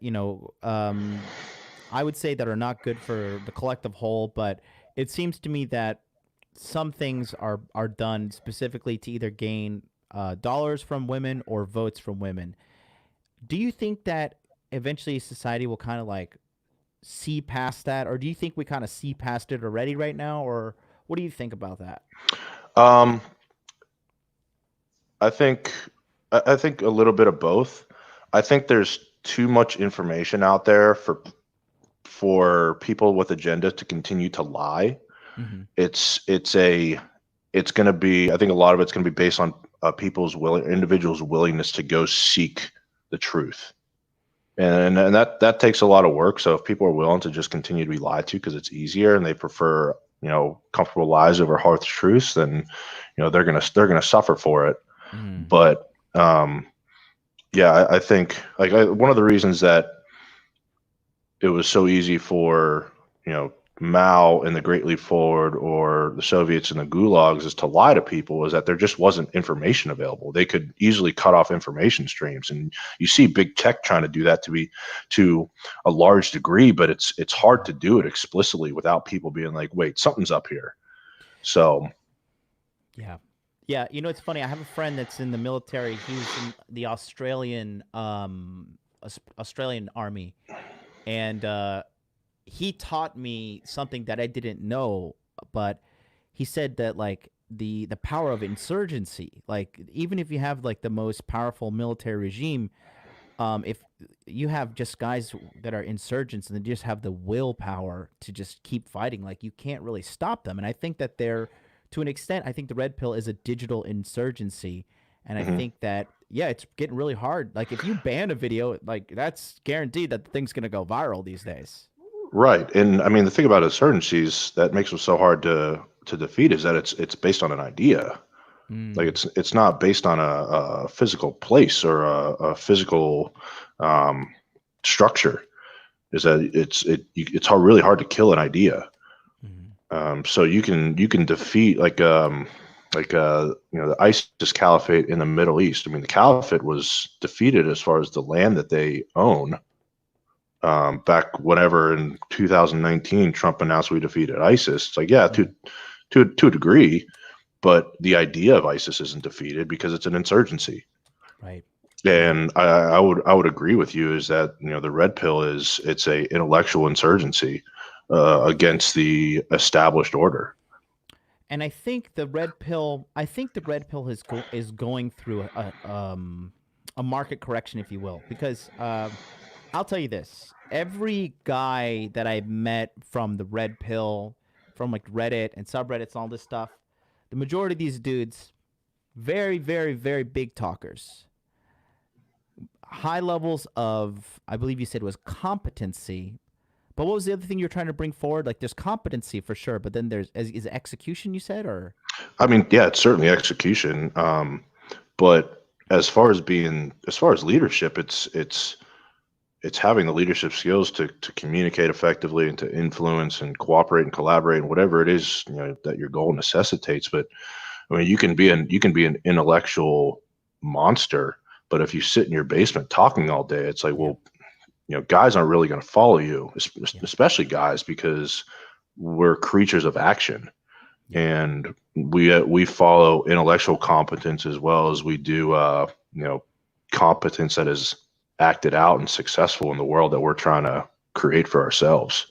Speaker 1: I would say that are not good for the collective whole, but it seems to me that some things are done specifically to either gain dollars from women or votes from women. Do you think that eventually society will kind of like see past that, or do you think we kind of see past it already right now, or what do you think about that?
Speaker 2: um I think I think a little bit of both. I think there's too much information out there for people with agendas to continue to lie.
Speaker 1: Mm-hmm.
Speaker 2: It's going to be, I think a lot of it's going to be based on individuals' willingness to go seek the truth. And that takes a lot of work. So if people are willing to just continue to be lied to because it's easier and they prefer, comfortable lies over hard truths, then, they're gonna suffer for it.
Speaker 1: Mm-hmm.
Speaker 2: But yeah, I think like one of the reasons that it was so easy for, Mao in the Great Leap Forward or the Soviets in the gulags is to lie to people, is that there just wasn't information available. They could easily cut off information streams, and you see big tech trying to do that to a large degree, but it's hard to do it explicitly without people being like, wait, something's up here. So
Speaker 1: Yeah. Yeah, it's funny. I have a friend that's in the military. He was in the Australian army, and he taught me something that I didn't know. But he said that like the power of insurgency, like even if you have like the most powerful military regime, if you have just guys that are insurgents and they just have the willpower to just keep fighting, like you can't really stop them. And I think that they're, to an extent, I think the red pill is a digital insurgency. And I
Speaker 2: mhm.
Speaker 1: think that, yeah, it's getting really hard. Like if you ban a video, like that's guaranteed that the thing's going to go viral these days.
Speaker 2: Right. And I mean, the thing about insurgencies that makes them so hard to defeat is that it's based on an idea. Like
Speaker 1: Mm,
Speaker 2: it's not based on a physical place or a physical um, structure. Is that it's really hard to kill an idea.
Speaker 1: mm,
Speaker 2: So you can defeat the ISIS caliphate in the Middle East. I mean, the caliphate was defeated as far as the land that they own. Back whenever in 2019, Trump announced we defeated ISIS. It's like, yeah,
Speaker 1: mm,
Speaker 2: to a degree, but the idea of ISIS isn't defeated because it's an insurgency.
Speaker 1: right. Yeah.
Speaker 2: And I would agree with you, is that the red pill it's a intellectual insurgency against the established order.
Speaker 1: And I think the red pill is going through a market correction, if you will, because I'll tell you this: every guy that I've met from the red pill, from like Reddit and subreddits and all this stuff, the majority of these dudes, very, very, very big talkers, high levels of, I believe you said was competency. But what was the other thing you're trying to bring forward? Like, there's competency for sure, but then is execution, you said, or
Speaker 2: I mean, yeah, it's certainly execution, but as far as leadership, it's having the leadership skills to communicate effectively and to influence and cooperate and collaborate and whatever it is, that your goal necessitates. But I mean, you can be an intellectual monster, but if you sit in your basement talking all day, it's like,
Speaker 1: yeah,
Speaker 2: well, guys aren't really going to follow you,
Speaker 1: yeah,
Speaker 2: especially guys, because we're creatures of action,
Speaker 1: yeah.
Speaker 2: and we follow intellectual competence as well as we do, competence that is acted out and successful in the world that we're trying to create for ourselves.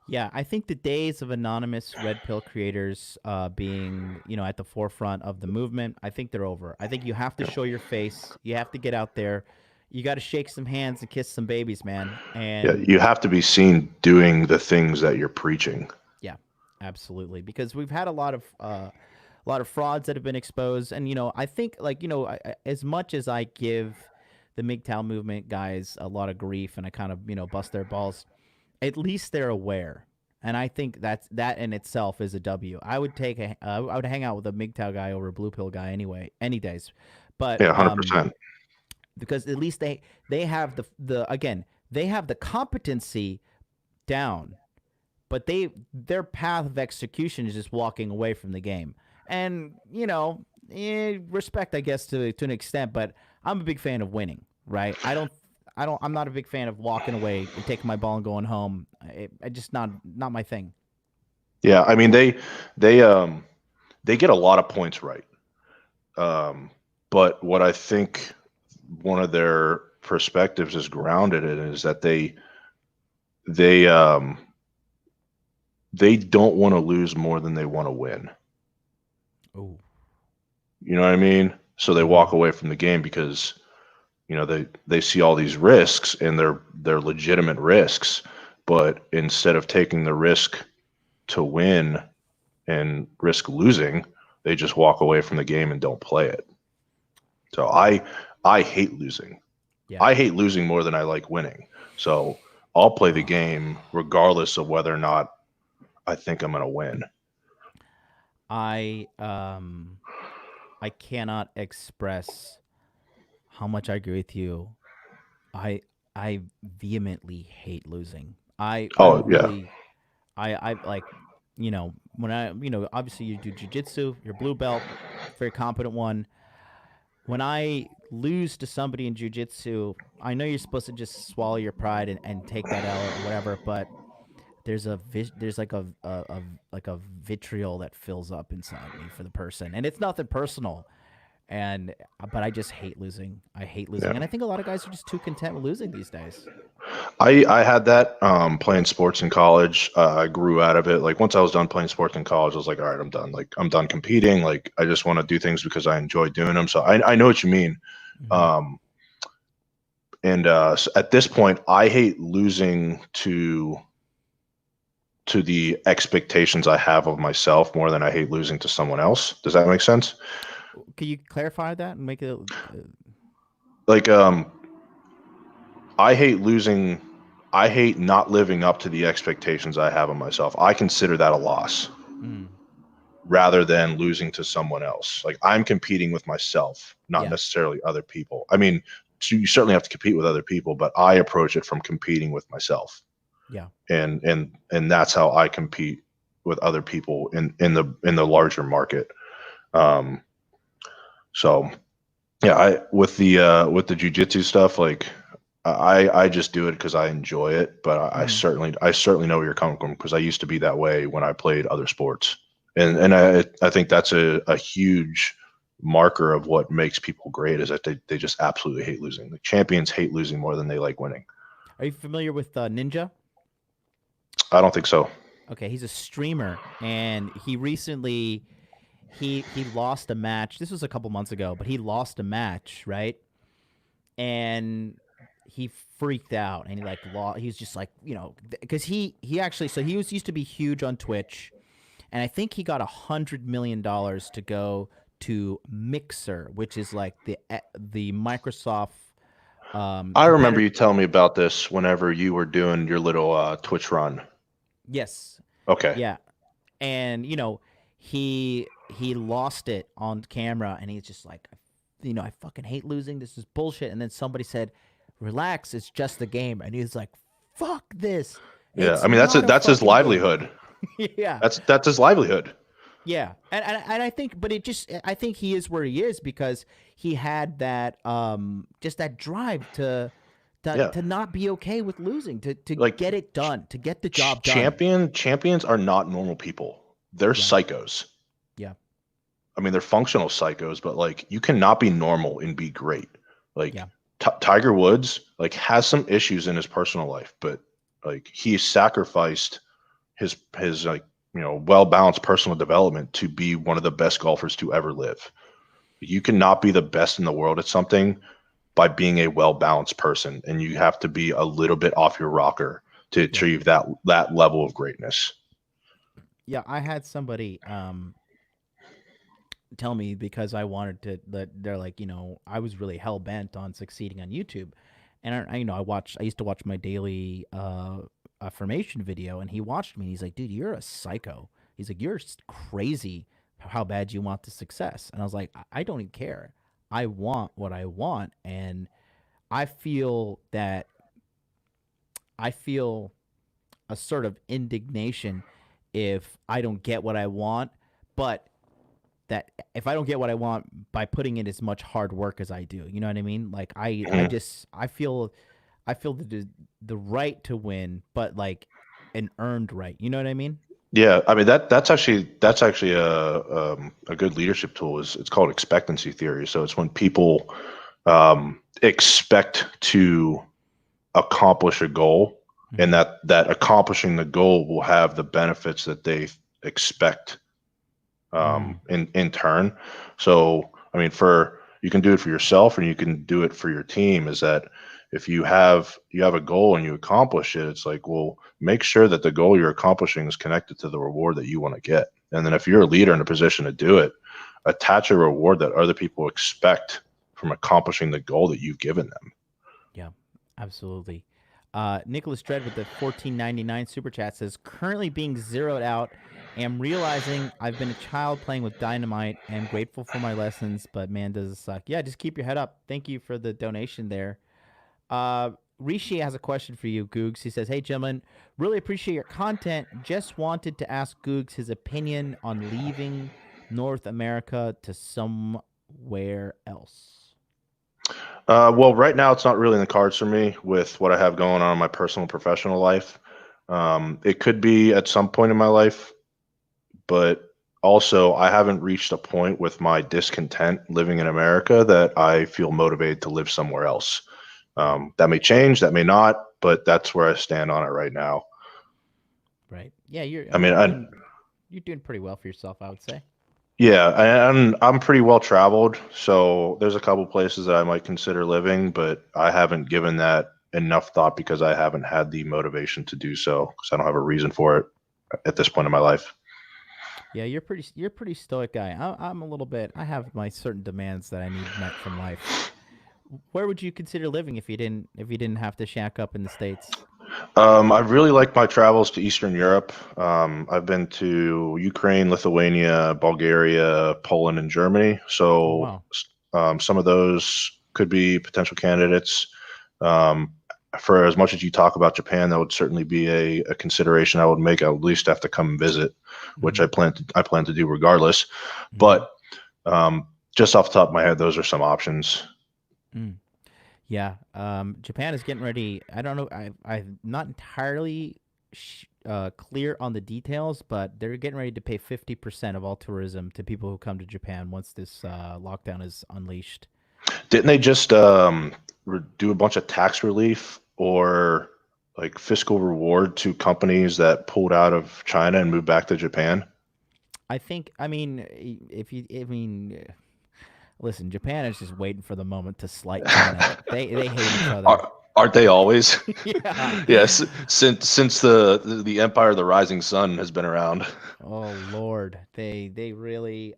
Speaker 1: Yeah, I think the days of anonymous red pill creators being, at the forefront of the movement, I think they're over. I think you have to
Speaker 2: Yeah.
Speaker 1: show your face. You have to get out there. You got to shake some hands and kiss some babies, man.
Speaker 2: Yeah,
Speaker 1: And
Speaker 2: you have to be seen doing the things that you're preaching.
Speaker 1: yeah, absolutely. Because we've had a lot of frauds that have been exposed, and I think as much as I give the MGTOW movement guys a lot of grief, and I kind of bust their balls, at least they're aware. And I think that in itself is a W. I would I would hang out with a MGTOW guy over a blue pill guy anyway, any days. But
Speaker 2: Yeah, 100%.
Speaker 1: because at least they have the again, they have the competency down, but their path of execution is just walking away from the game. And respect, I guess, to an extent, but I'm a big fan of winning, right? I'm not a big fan of walking away and taking my ball and going home. I just not my thing.
Speaker 2: Yeah, I mean they they get a lot of points right. Um, but what I think one of their perspectives is grounded in is that they they don't want to lose more than they want to win.
Speaker 1: Oh.
Speaker 2: You know what I mean? So they
Speaker 1: Mm-hmm.
Speaker 2: walk away from the game because they see all these risks and they're legitimate risks, but instead of taking the risk to win and risk losing, they just walk away from the game and don't play it. So I hate losing.
Speaker 1: Yeah.
Speaker 2: I hate losing more than I like winning. So I'll play the game regardless of whether or not I think I'm going to win.
Speaker 1: I um I cannot express how much I agree with you. I I vehemently hate losing. I
Speaker 2: Oh yeah,
Speaker 1: really I like when I obviously you do jujitsu, you're blue belt, very competent one. When I lose to somebody in jujitsu, I know you're supposed to just swallow your pride and take that L or whatever, but there's like a vitriol that fills up inside me for the person, and it's nothing personal. And but I just hate losing. I hate losing,
Speaker 2: yeah.
Speaker 1: and I think a lot of guys are just too content with losing these days.
Speaker 2: I had that playing sports in college. I grew out of it. Like once I was done playing sports in college, I was like, all right, I'm done. Like I'm done competing. Like I just want to do things because I enjoy doing them. So I know what you mean.
Speaker 1: Mm-hmm.
Speaker 2: Um, and so at this point, I hate losing to the expectations I have of myself more than I hate losing to someone else. Does that make sense?
Speaker 1: Can you clarify that and make it?
Speaker 2: Like I hate losing. I hate not living up to the expectations I have of myself. I consider that a loss
Speaker 1: Mm,
Speaker 2: rather than losing to someone else. Like I'm competing with myself, not
Speaker 1: yeah,
Speaker 2: necessarily other people. I mean, so you certainly have to compete with other people, but I approach it from competing with myself.
Speaker 1: yeah.
Speaker 2: And that's how I compete with other people in the larger market. Um, so yeah, I with the jujitsu stuff, like I just do it because I enjoy it, but
Speaker 1: Mm,
Speaker 2: I certainly know where you're coming from because I used to be that way when I played other sports,
Speaker 1: yeah.
Speaker 2: and I think that's a huge marker of what makes people great is that they just absolutely hate losing. The champions hate losing more than they like winning.
Speaker 1: Are you familiar with Ninja?
Speaker 2: I don't think so.
Speaker 1: Okay, he's a streamer, and he recently he lost a match. This was a couple months ago, but he lost a match, right? And he freaked out, and he like lost. He was just like because he actually he was used to be huge on Twitch, and I think he got $100 million to go to Mixer, which is like the Microsoft
Speaker 2: I remember
Speaker 1: competitor.
Speaker 2: you telling me about this whenever you were doing your little Twitch run.
Speaker 1: Yes,
Speaker 2: Okay.
Speaker 1: yeah, and he lost it on camera, and he's just like, I fucking hate losing. This is bullshit. And then somebody said, "Relax, it's just a game," and he's like, "Fuck this,
Speaker 2: Yeah.
Speaker 1: it's
Speaker 2: I mean,
Speaker 1: not a
Speaker 2: that's his
Speaker 1: fucking game."
Speaker 2: livelihood.
Speaker 1: Yeah,
Speaker 2: That's his livelihood.
Speaker 1: yeah, and I think, but I think he is where he is because he had that just that drive
Speaker 2: Yeah.
Speaker 1: to not be okay with losing, to
Speaker 2: Like
Speaker 1: get it done, to get the job done.
Speaker 2: champions are not normal people. They're
Speaker 1: Yeah,
Speaker 2: psychos.
Speaker 1: yeah,
Speaker 2: I mean, they're functional psychos, but like you cannot be normal and be great. Like
Speaker 1: yeah,
Speaker 2: Tiger Woods, like has some issues in his personal life, but like he sacrificed his like, well balanced personal development to be one of the best golfers to ever live. You cannot be the best in the world at something by being a well balanced person, and you have to be a little bit off your rocker to achieve that level of greatness.
Speaker 1: Yeah, I had somebody tell me, because I wanted to, that they're like, I was really hell bent on succeeding on YouTube. And I used to watch my daily affirmation video, and he watched me and he's like, dude, you're a psycho. He's like, you're crazy how bad you want the success. And I was like, I don't even care. I want what I want. And I feel that I feel a sort of indignation if I don't get what I want, but that if I don't get what I want by putting in as much hard work as I do, you know what I mean? Like
Speaker 2: Mhm.
Speaker 1: I feel the right to win, but like an earned right. You know what I mean?
Speaker 2: Yeah, I mean that's actually a good leadership tool. It's called expectancy theory. So it's when people expect to accomplish a goal, and
Speaker 1: Mm-hmm.
Speaker 2: that accomplishing the goal will have the benefits that they expect
Speaker 1: Mm.
Speaker 2: in turn. So I mean, for you can do it for yourself and you can do it for your team. Is that if you have a goal and you accomplish it, it's like, well, make sure that the goal you're accomplishing is connected to the reward that you want to get. And then if you're a leader in a position to do it, attach a reward that other people expect from accomplishing the goal that you've given them.
Speaker 1: Yeah, absolutely. Nicholas Dredd with the 14.99 super chat says, currently being zeroed out. Am realizing I've been a child playing with dynamite. Am grateful for my lessons, but man, does it suck. Yeah, just keep your head up. Thank you for the donation there. Uh, Rishi has a question for you, Googs. He says, hey, gentlemen, really appreciate your content. Just wanted to ask Googs his opinion on leaving North America to somewhere else.
Speaker 2: Well, right now it's not really in the cards for me with what I have going on in my personal and professional life. It could be at some point in my life, but also I haven't reached a point with my discontent living in America that I feel motivated to live somewhere else. That may change, that may not, but that's where I stand on it right now.
Speaker 1: Right. Yeah,
Speaker 2: I mean,
Speaker 1: you're doing pretty well for yourself, I would say.
Speaker 2: yeah, I'm pretty well traveled, so there's a couple places that I might consider living, but I haven't given that enough thought because I haven't had the motivation to do so because I don't have a reason for it at this point in my life.
Speaker 1: Yeah, you're pretty stoic guy. I'm a little bit. I have my certain demands that I need met from life. Where would you consider living if you didn't have to shack up in the states?
Speaker 2: I really like my travels to Eastern Europe. I've been to Ukraine, Lithuania, Bulgaria, Poland, and Germany.
Speaker 1: Oh
Speaker 2: So
Speaker 1: wow.
Speaker 2: some of those could be potential candidates. Um, for as much as you talk about Japan, that would certainly be a consideration I would make. I would at least have to come and visit, which
Speaker 1: Mm-hmm.
Speaker 2: I plan to do regardless.
Speaker 1: Mm-hmm.
Speaker 2: But just off the top of my head, those are some options.
Speaker 1: Mm. Yeah. Japan is getting ready. I don't know. I'm not entirely clear on the details, but they're getting ready to pay 50% of all tourism to people who come to Japan once this lockdown is unleashed.
Speaker 2: Didn't they just do a bunch of tax relief or like fiscal reward to companies that pulled out of China and moved back to Japan?
Speaker 1: I think. I mean, if you. I mean, listen. Japan is just waiting for the moment to slight China. They hate each other.
Speaker 2: Aren't they always?
Speaker 1: Yeah.
Speaker 2: Yes, since the Empire of the Rising Sun has been around.
Speaker 1: Oh Lord, they really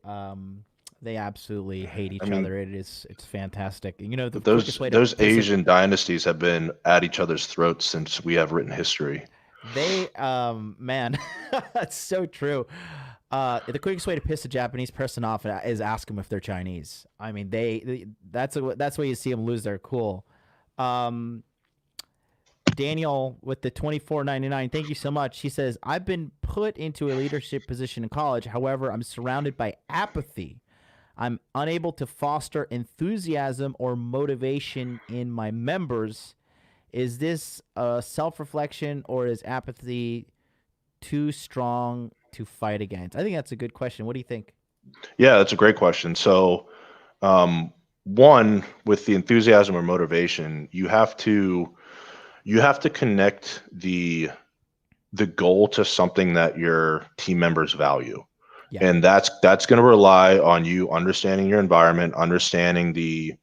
Speaker 1: they absolutely hate
Speaker 2: I
Speaker 1: each
Speaker 2: mean,
Speaker 1: other. It's fantastic. You know, the
Speaker 2: those
Speaker 1: quickest way to
Speaker 2: those
Speaker 1: piss it.
Speaker 2: Asian dynasties have been at each other's throats since we have written history.
Speaker 1: They man, that's so true. The quickest way to piss a Japanese person off is ask them if they're Chinese. I mean, that's where you see them lose their cool. Um, Daniel with the 24.99. Thank you so much. He says, I've been put into a leadership position in college. However, I'm surrounded by apathy. I'm unable to foster enthusiasm or motivation in my members. Is this a self reflection or is apathy too strong to fight against? I think that's a good question. What do you think?
Speaker 2: Yeah, that's a great question. So, one, with the enthusiasm or motivation, you have to connect the goal to something that your team members value.
Speaker 1: Yeah.
Speaker 2: And that's going to rely on you understanding your environment, understanding the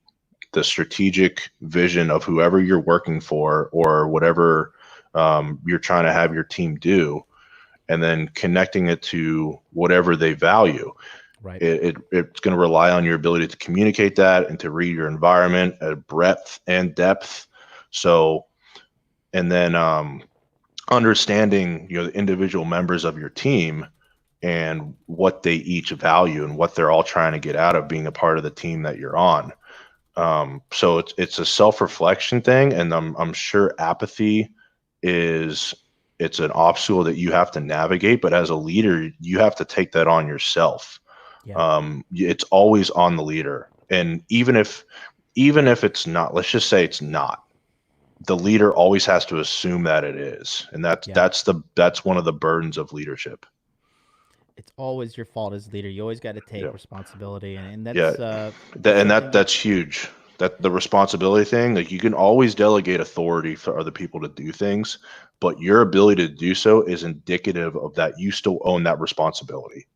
Speaker 2: strategic vision of whoever you're working for or whatever you're trying to have your team do, and then connecting it to whatever they value.
Speaker 1: Right.
Speaker 2: It's going to rely on your ability to communicate that and to read your environment at breadth and depth. So, and then understanding, the individual members of your team and what they each value and what they're all trying to get out of being a part of the team that you're on. So it's a self-reflection thing, and I'm sure apathy it's an obstacle that you have to navigate, but as a leader, you have to take that on yourself.
Speaker 1: Yeah.
Speaker 2: It's always on the leader, and even if it's not, let's just say it's not, the leader always has to assume that it is, and that's
Speaker 1: Yeah.
Speaker 2: that's one of the burdens of leadership.
Speaker 1: It's always your fault as leader. You always got to take
Speaker 2: Yeah.
Speaker 1: responsibility, and
Speaker 2: Yeah.
Speaker 1: that's
Speaker 2: And
Speaker 1: something that
Speaker 2: that's huge. That the responsibility thing, like you can always delegate authority for other people to do things, but your ability to do so is indicative of that you still own that responsibility.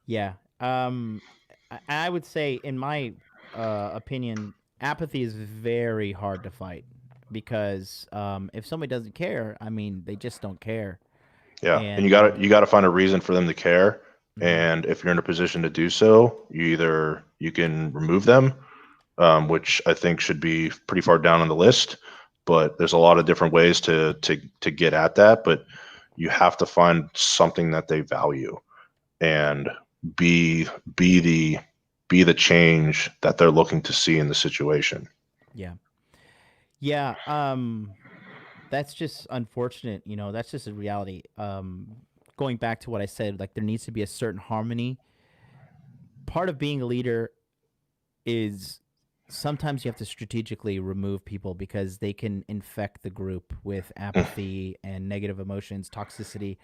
Speaker 1: yeah. I would say, in my opinion, apathy is very hard to fight because if somebody doesn't care, I mean, they just don't care.
Speaker 2: Yeah. And you
Speaker 1: And
Speaker 2: gotta you gotta find a reason for them to care.
Speaker 1: mhm,
Speaker 2: And if you're in a position to do so, you can remove them, which I think should be pretty far down on the list. But there's a lot of different ways to get at that. But you have to find something that they value and be be the be the change that they're looking to see in the situation.
Speaker 1: yeah, yeah. That's just unfortunate. That's just a reality. Going back to what I said, like there needs to be a certain harmony. Part of being a leader is sometimes you have to strategically remove people because they can infect the group with apathy and negative emotions, toxicity.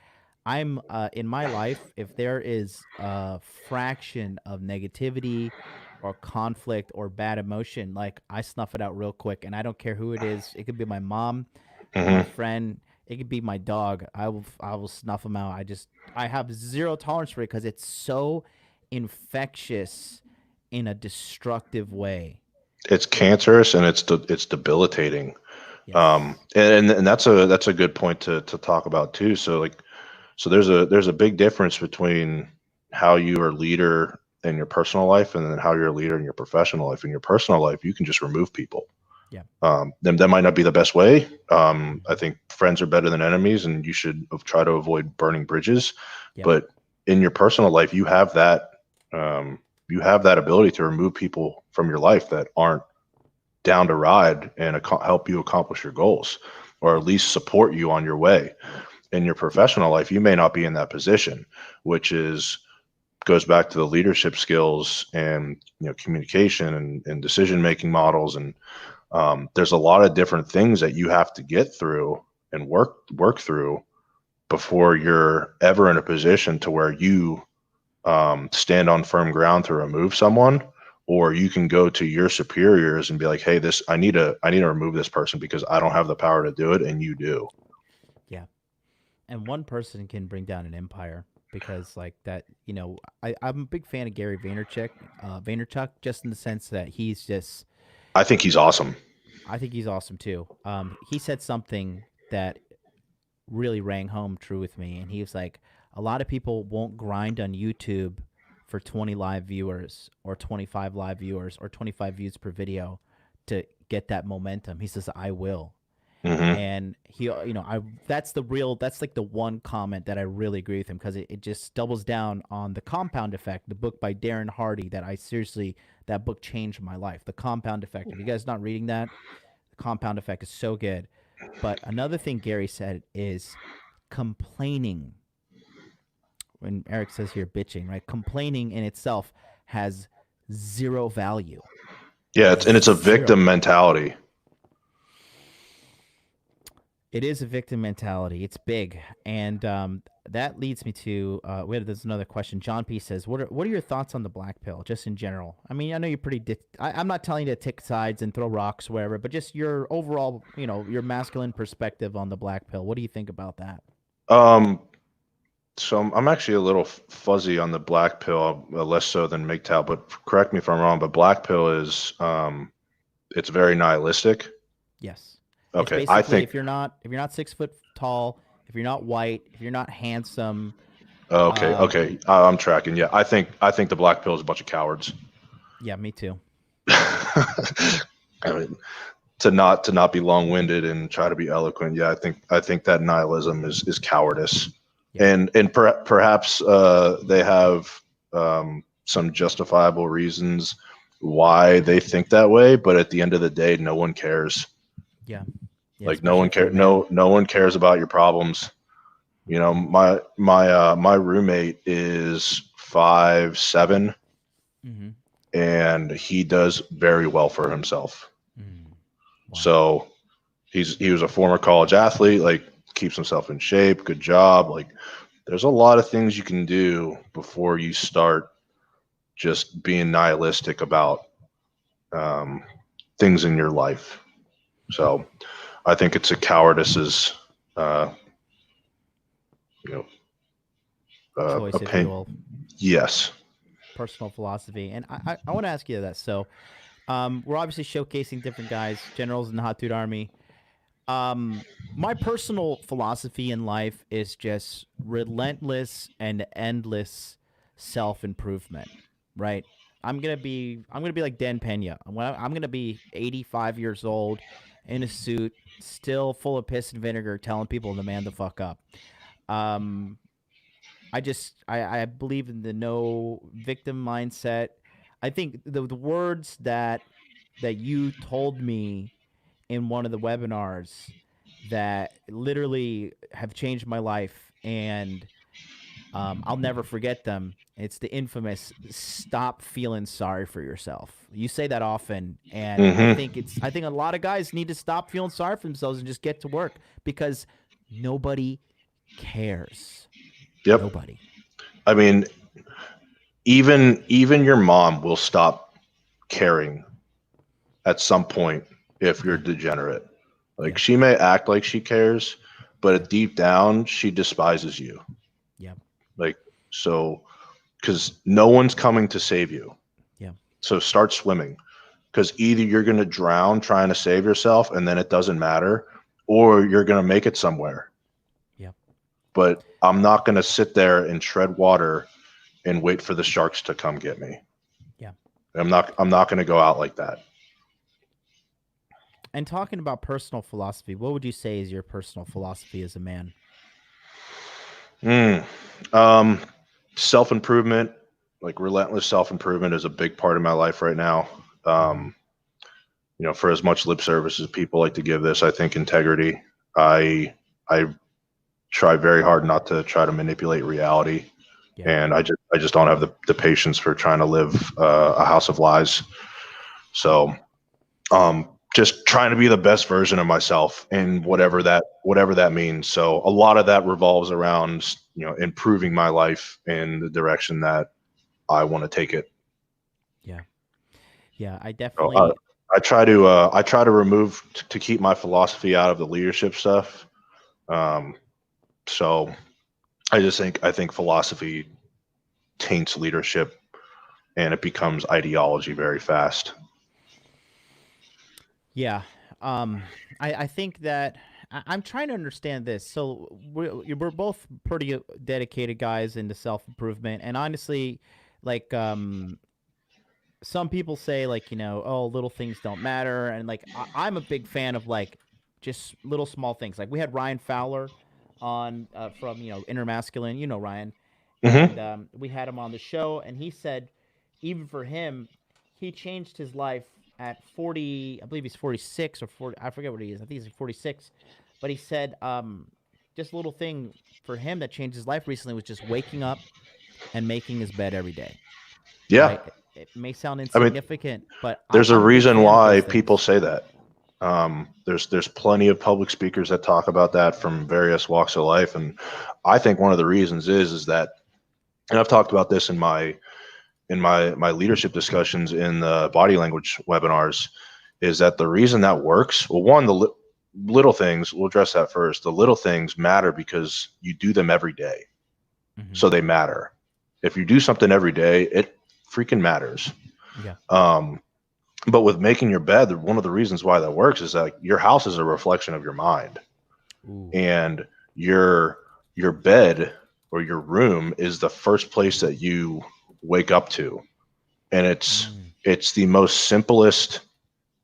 Speaker 1: I'm in my life, if there is a fraction of negativity or conflict or bad emotion, like I snuff it out real quick, and I don't care who it is. It could be my mom, my
Speaker 2: Hmm.
Speaker 1: friend, it could be my dog. I will snuff them out. I have zero tolerance for it because it's so infectious in a destructive way.
Speaker 2: It's cancerous and it's debilitating.
Speaker 1: Yes.
Speaker 2: And that's a good point to talk about too. So there's a big difference between how you are a leader in your personal life and then how you're a leader in your professional life. In your personal life, you can just remove people.
Speaker 1: Yeah.
Speaker 2: Then that might not be the best way. I
Speaker 1: Mhm.
Speaker 2: think friends are better than enemies, and you should try to avoid burning bridges.
Speaker 1: Yep.
Speaker 2: But in your personal life, um, you have that ability to remove people from your life that aren't down to ride and help you accomplish your goals, or at
Speaker 1: Yep.
Speaker 2: least support you on your way. In your professional life, you may not be in that position, which is goes back to the leadership skills and communication and decision making models, and there's a lot of different things that you have to get through and work through before you're ever in a position to where you stand on firm ground to remove someone, or you can go to your superiors and be like, hey, this I need to remove this person because I don't have the power to do it and you do.
Speaker 1: Yeah. And one person can bring down an empire because, like that, I'm a big fan of Gary Vaynerchuk, just in the sense that he's just,
Speaker 2: I think he's awesome.
Speaker 1: I think he's awesome too. He said something that really rang home true with me, and he was like, a lot of people won't grind on YouTube for 20 live viewers or 25 live viewers or 25 views per video to get that momentum. He says, I will.
Speaker 2: Hmm.
Speaker 1: And he, I that's like the one comment that I really agree with him, because it just doubles down on the compound effect, the book by Darren Hardy that I seriously, that book changed my life. The compound effect. If you guys not reading that, the compound effect is so good. But another thing Gary said is complaining. When Eric says here bitching, right? Complaining in itself has zero value.
Speaker 2: Yeah, it's a
Speaker 1: Zero.
Speaker 2: victim mentality.
Speaker 1: It is a victim mentality. It's big, and that leads me to there's another question. John P says, "What are your thoughts on the black pill, just in general? I mean, I know you're pretty. I'm not telling you to take sides and throw rocks wherever, but just your overall, your masculine perspective on the black pill. What do you think about that?"
Speaker 2: So I'm actually a little fuzzy on the black pill, less so than MGTOW, but correct me if I'm wrong, but black pill is it's very nihilistic.
Speaker 1: Yes. It's
Speaker 2: Okay, I
Speaker 1: basically
Speaker 2: think
Speaker 1: if you're not 6 foot tall, if you're not white, if you're not handsome,
Speaker 2: okay,
Speaker 1: um,
Speaker 2: okay, I'm tracking. Yeah, I think the black pill is a bunch of cowards.
Speaker 1: yeah, me too.
Speaker 2: I mean, to not be long-winded and try to be eloquent. Yeah, I think that nihilism is cowardice,
Speaker 1: Yeah.
Speaker 2: and perhaps they have some justifiable reasons why they think that way. But at the end of the day, no one cares.
Speaker 1: Yeah. Yeah,
Speaker 2: Like no
Speaker 1: especially
Speaker 2: one
Speaker 1: if you're a
Speaker 2: care.
Speaker 1: man.
Speaker 2: No one cares about your problems. You know, my roommate is 5'7",
Speaker 1: Mhm.
Speaker 2: and he does very well for himself.
Speaker 1: Mm. Wow.
Speaker 2: So he was a former college athlete, like keeps himself in shape, good job. Like there's a lot of things you can do before you start just being nihilistic about um, things in your life. So I think it's a cowardice's uh, you know
Speaker 1: Choice, if you
Speaker 2: opinion.
Speaker 1: will,
Speaker 2: Yes.
Speaker 1: personal philosophy. And I want to ask you that. So, we're obviously showcasing different guys, generals in the Hot Dude Army. Um, my personal philosophy in life is just relentless and endless self improvement. Right. I'm gonna be like Dan Pena. I'm gonna be 85 years old in a suit, still full of piss and vinegar, telling people to man the fuck up. Um, I believe in the no victim mindset. I think the words that you told me in one of the webinars that literally have changed my life, and I'll never forget them. It's the infamous "stop feeling sorry for yourself." You say that often, and
Speaker 2: Hmm.
Speaker 1: I think a lot of guys need to stop feeling sorry for themselves and just get to work because nobody cares.
Speaker 2: Yep.
Speaker 1: Nobody.
Speaker 2: I mean, even your mom will stop caring at some point if you're
Speaker 1: Yeah.
Speaker 2: degenerate. Like
Speaker 1: Yeah.
Speaker 2: she may act like she cares,
Speaker 1: Yeah.
Speaker 2: but deep down she despises you.
Speaker 1: Yeah.
Speaker 2: Like so, because no one's coming to save you.
Speaker 1: Yeah.
Speaker 2: So start swimming. Because either you're going to drown trying to save yourself and then it doesn't matter, or you're going to make it somewhere.
Speaker 1: Yeah.
Speaker 2: But I'm not going to sit there and tread water and wait for the sharks to come get me.
Speaker 1: Yeah.
Speaker 2: I'm not going to go out like that.
Speaker 1: And talking about personal philosophy, what would you say is your personal philosophy as a man?
Speaker 2: Mm. Um, self improvement, like relentless self improvement, is a big part of my life right now.
Speaker 1: Mm-hmm.
Speaker 2: Um, you know, for as much lip service as people like to give this, I think integrity. I try very hard not to try to manipulate reality,
Speaker 1: Yeah.
Speaker 2: and I just don't have the patience for trying to live a house of lies. So just trying to be the best version of myself in
Speaker 1: Mm-hmm.
Speaker 2: whatever that means. So a lot of that revolves around improving my life in the direction that I want to take it.
Speaker 1: Yeah. Yeah. I
Speaker 2: So
Speaker 1: definitely.
Speaker 2: I try to remove to keep my philosophy out of the leadership stuff. Um, so I think philosophy taints leadership and it becomes ideology very fast.
Speaker 1: Yeah. Um, I think that I'm trying to understand this. So we're both pretty dedicated guys into self improvement, and honestly, like some people say like oh, little things don't matter, and like I'm a big fan of like just little small things. Like we had Ryan Fowler on from Intermasculine, Ryan,
Speaker 2: Hmm.
Speaker 1: and we had him on the show, and he said even for him, he changed his life at 40. I believe he's 46 or 40. I forget what he is. I think he's 46, but he said just a little thing for him that changed his life recently was just waking up and making his bed every day,
Speaker 2: Yeah,
Speaker 1: right? It may sound
Speaker 2: I mean,
Speaker 1: insignificant, but
Speaker 2: there's a
Speaker 1: I'm a big
Speaker 2: reason
Speaker 1: fan of
Speaker 2: why
Speaker 1: those
Speaker 2: people
Speaker 1: things.
Speaker 2: say that. There's plenty of public speakers that talk about that from various walks of life, and I think one of the reasons is that, and I've talked about this in my leadership discussions in the body language webinars, is that the reason that works. Well, one, little things, we'll address that first. The little things matter because you do them every day.
Speaker 1: Mm-hmm.
Speaker 2: So they matter. If you do something every day, it freaking matters.
Speaker 1: Yeah.
Speaker 2: But with making your bed, one of the reasons why that works is that your house is a reflection of your mind.
Speaker 1: Ooh.
Speaker 2: And your bed or your room is the first place that you wake up to. And it's the most simplest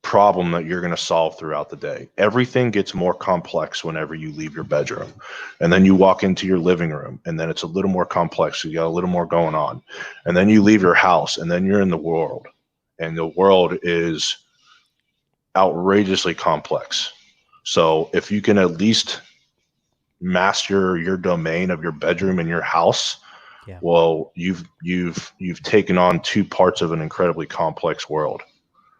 Speaker 2: problem that you're going to solve throughout the day. Everything gets more complex whenever you leave your bedroom. And then you walk into your living room, and then it's a little more complex. So you got a little more going on. And then you leave your house, and then you're in the world. And the world is outrageously complex. So if you can at least master your domain of your bedroom and your house,
Speaker 1: Yeah.
Speaker 2: well, you've taken on two parts of an incredibly complex world.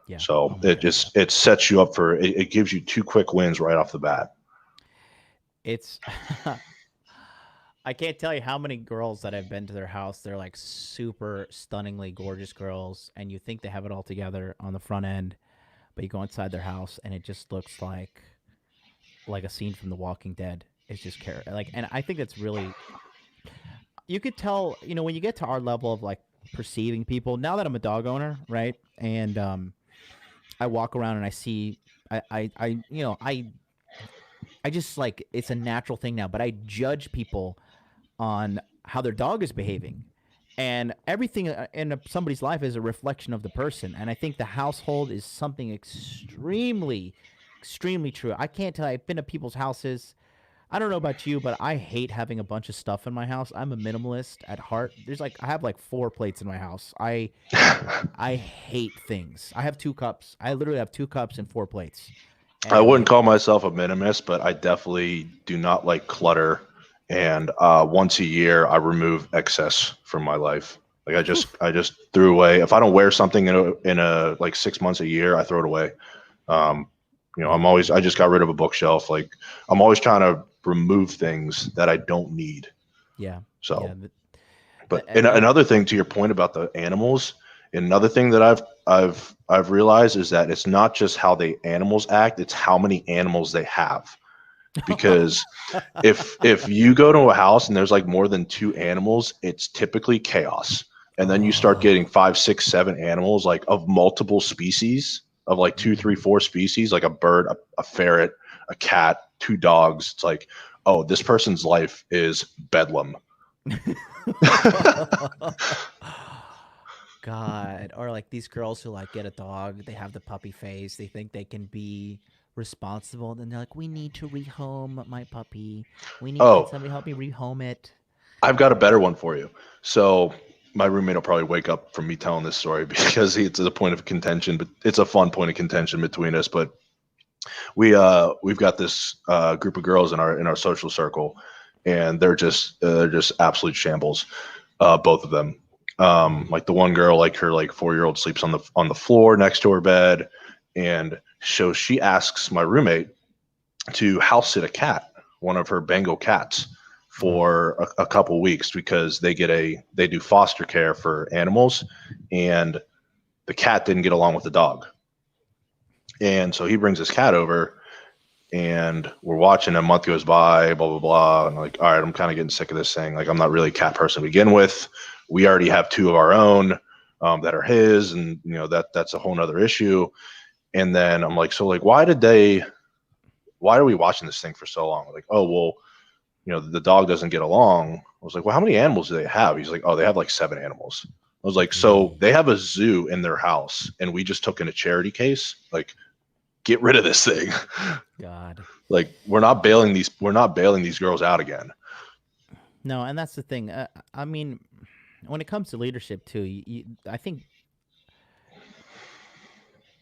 Speaker 1: Yeah.
Speaker 2: So
Speaker 1: Oh my
Speaker 2: it
Speaker 1: God.
Speaker 2: just it sets you up for it gives you two quick wins right off the bat.
Speaker 1: It's I can't tell you how many girls that I've been to their house. They're like super stunningly gorgeous girls, and you think they have it all together on the front end, but you go inside their house and it just looks like a scene from The Walking Dead. It's just like, and I think that's really, you could tell, when you get to our level of like perceiving people. Now that I'm a dog owner, right, and I walk around and I see, I just like it's a natural thing now, but I judge people on how their dog is behaving. And everything in somebody's life is a reflection of the person. And I think the household is something extremely, extremely true. I can't tell. I've been to people's houses. I don't know about you, but I hate having a bunch of stuff in my house. I'm a minimalist at heart. I have like 4 plates in my house. I hate things. I have 2 cups. I literally have 2 cups and 4 plates.
Speaker 2: I
Speaker 1: And
Speaker 2: wouldn't
Speaker 1: like,
Speaker 2: call myself a minimalist, but I definitely do not like clutter. And once a year, I remove excess from my life. Like
Speaker 1: whew,
Speaker 2: I just threw away. If I don't wear something in a like 6 months a year, I throw it away. Um,
Speaker 1: yeah,
Speaker 2: I just got rid of a bookshelf. Like I'm always trying to remove things that I don't need.
Speaker 1: yeah,
Speaker 2: So
Speaker 1: yeah.
Speaker 2: but
Speaker 1: And
Speaker 2: another thing to your point about the animals, another thing that I've realized is that it's not just how the animals act, it's how many animals they have. Because if you go to a house and there's like more than two animals, it's typically chaos. And then you start getting
Speaker 1: oh,
Speaker 2: 5, 6, 7 animals like of multiple species of like two, three,
Speaker 1: mm.
Speaker 2: 4 species, like a bird, a ferret, a cat, 2 dogs. It's like, oh, this person's life is bedlam.
Speaker 1: God, or like these girls who like get a dog, they have the puppy face, they think they can be responsible, and then they're like, "We need to rehome my puppy. Can
Speaker 2: Oh,
Speaker 1: somebody help me rehome it?"
Speaker 2: I've got a better one for you. So my roommate will probably wake up from me telling this story because it's a point of contention, but it's a fun point of contention between us. But we've got this group of girls in our social circle, and they're just absolute shambles, both of them.
Speaker 1: Mm.
Speaker 2: Like the one girl, like her like 4-year-old sleeps on the floor next to her bed, and so she asks my roommate to house sit a cat, one of her Bengal cats,
Speaker 1: Ugh.
Speaker 2: for a couple weeks because they do foster care for animals, and the cat didn't get along with the dog, and so he brings his cat over, and we're watching. A month goes by, blah blah blah, and I'm like, all right, I'm kind of getting sick of this thing. Like, I'm not really a cat person to begin with. We already have two of our own that are his, and that's a whole nother issue. And then I'm like, so like, why are we watching this thing for so long? Like, oh, well, the dog doesn't get along. I was like, well, how many animals do they have? He's like, oh, they have like 7 animals. I was like, so
Speaker 1: Gee.
Speaker 2: they have a zoo in their house, and we just took in a charity case. Like, get rid of this thing.
Speaker 1: God.
Speaker 2: Like, we're not bailing these girls out again.
Speaker 1: No, and that's the thing. I mean, when it comes to leadership too, I think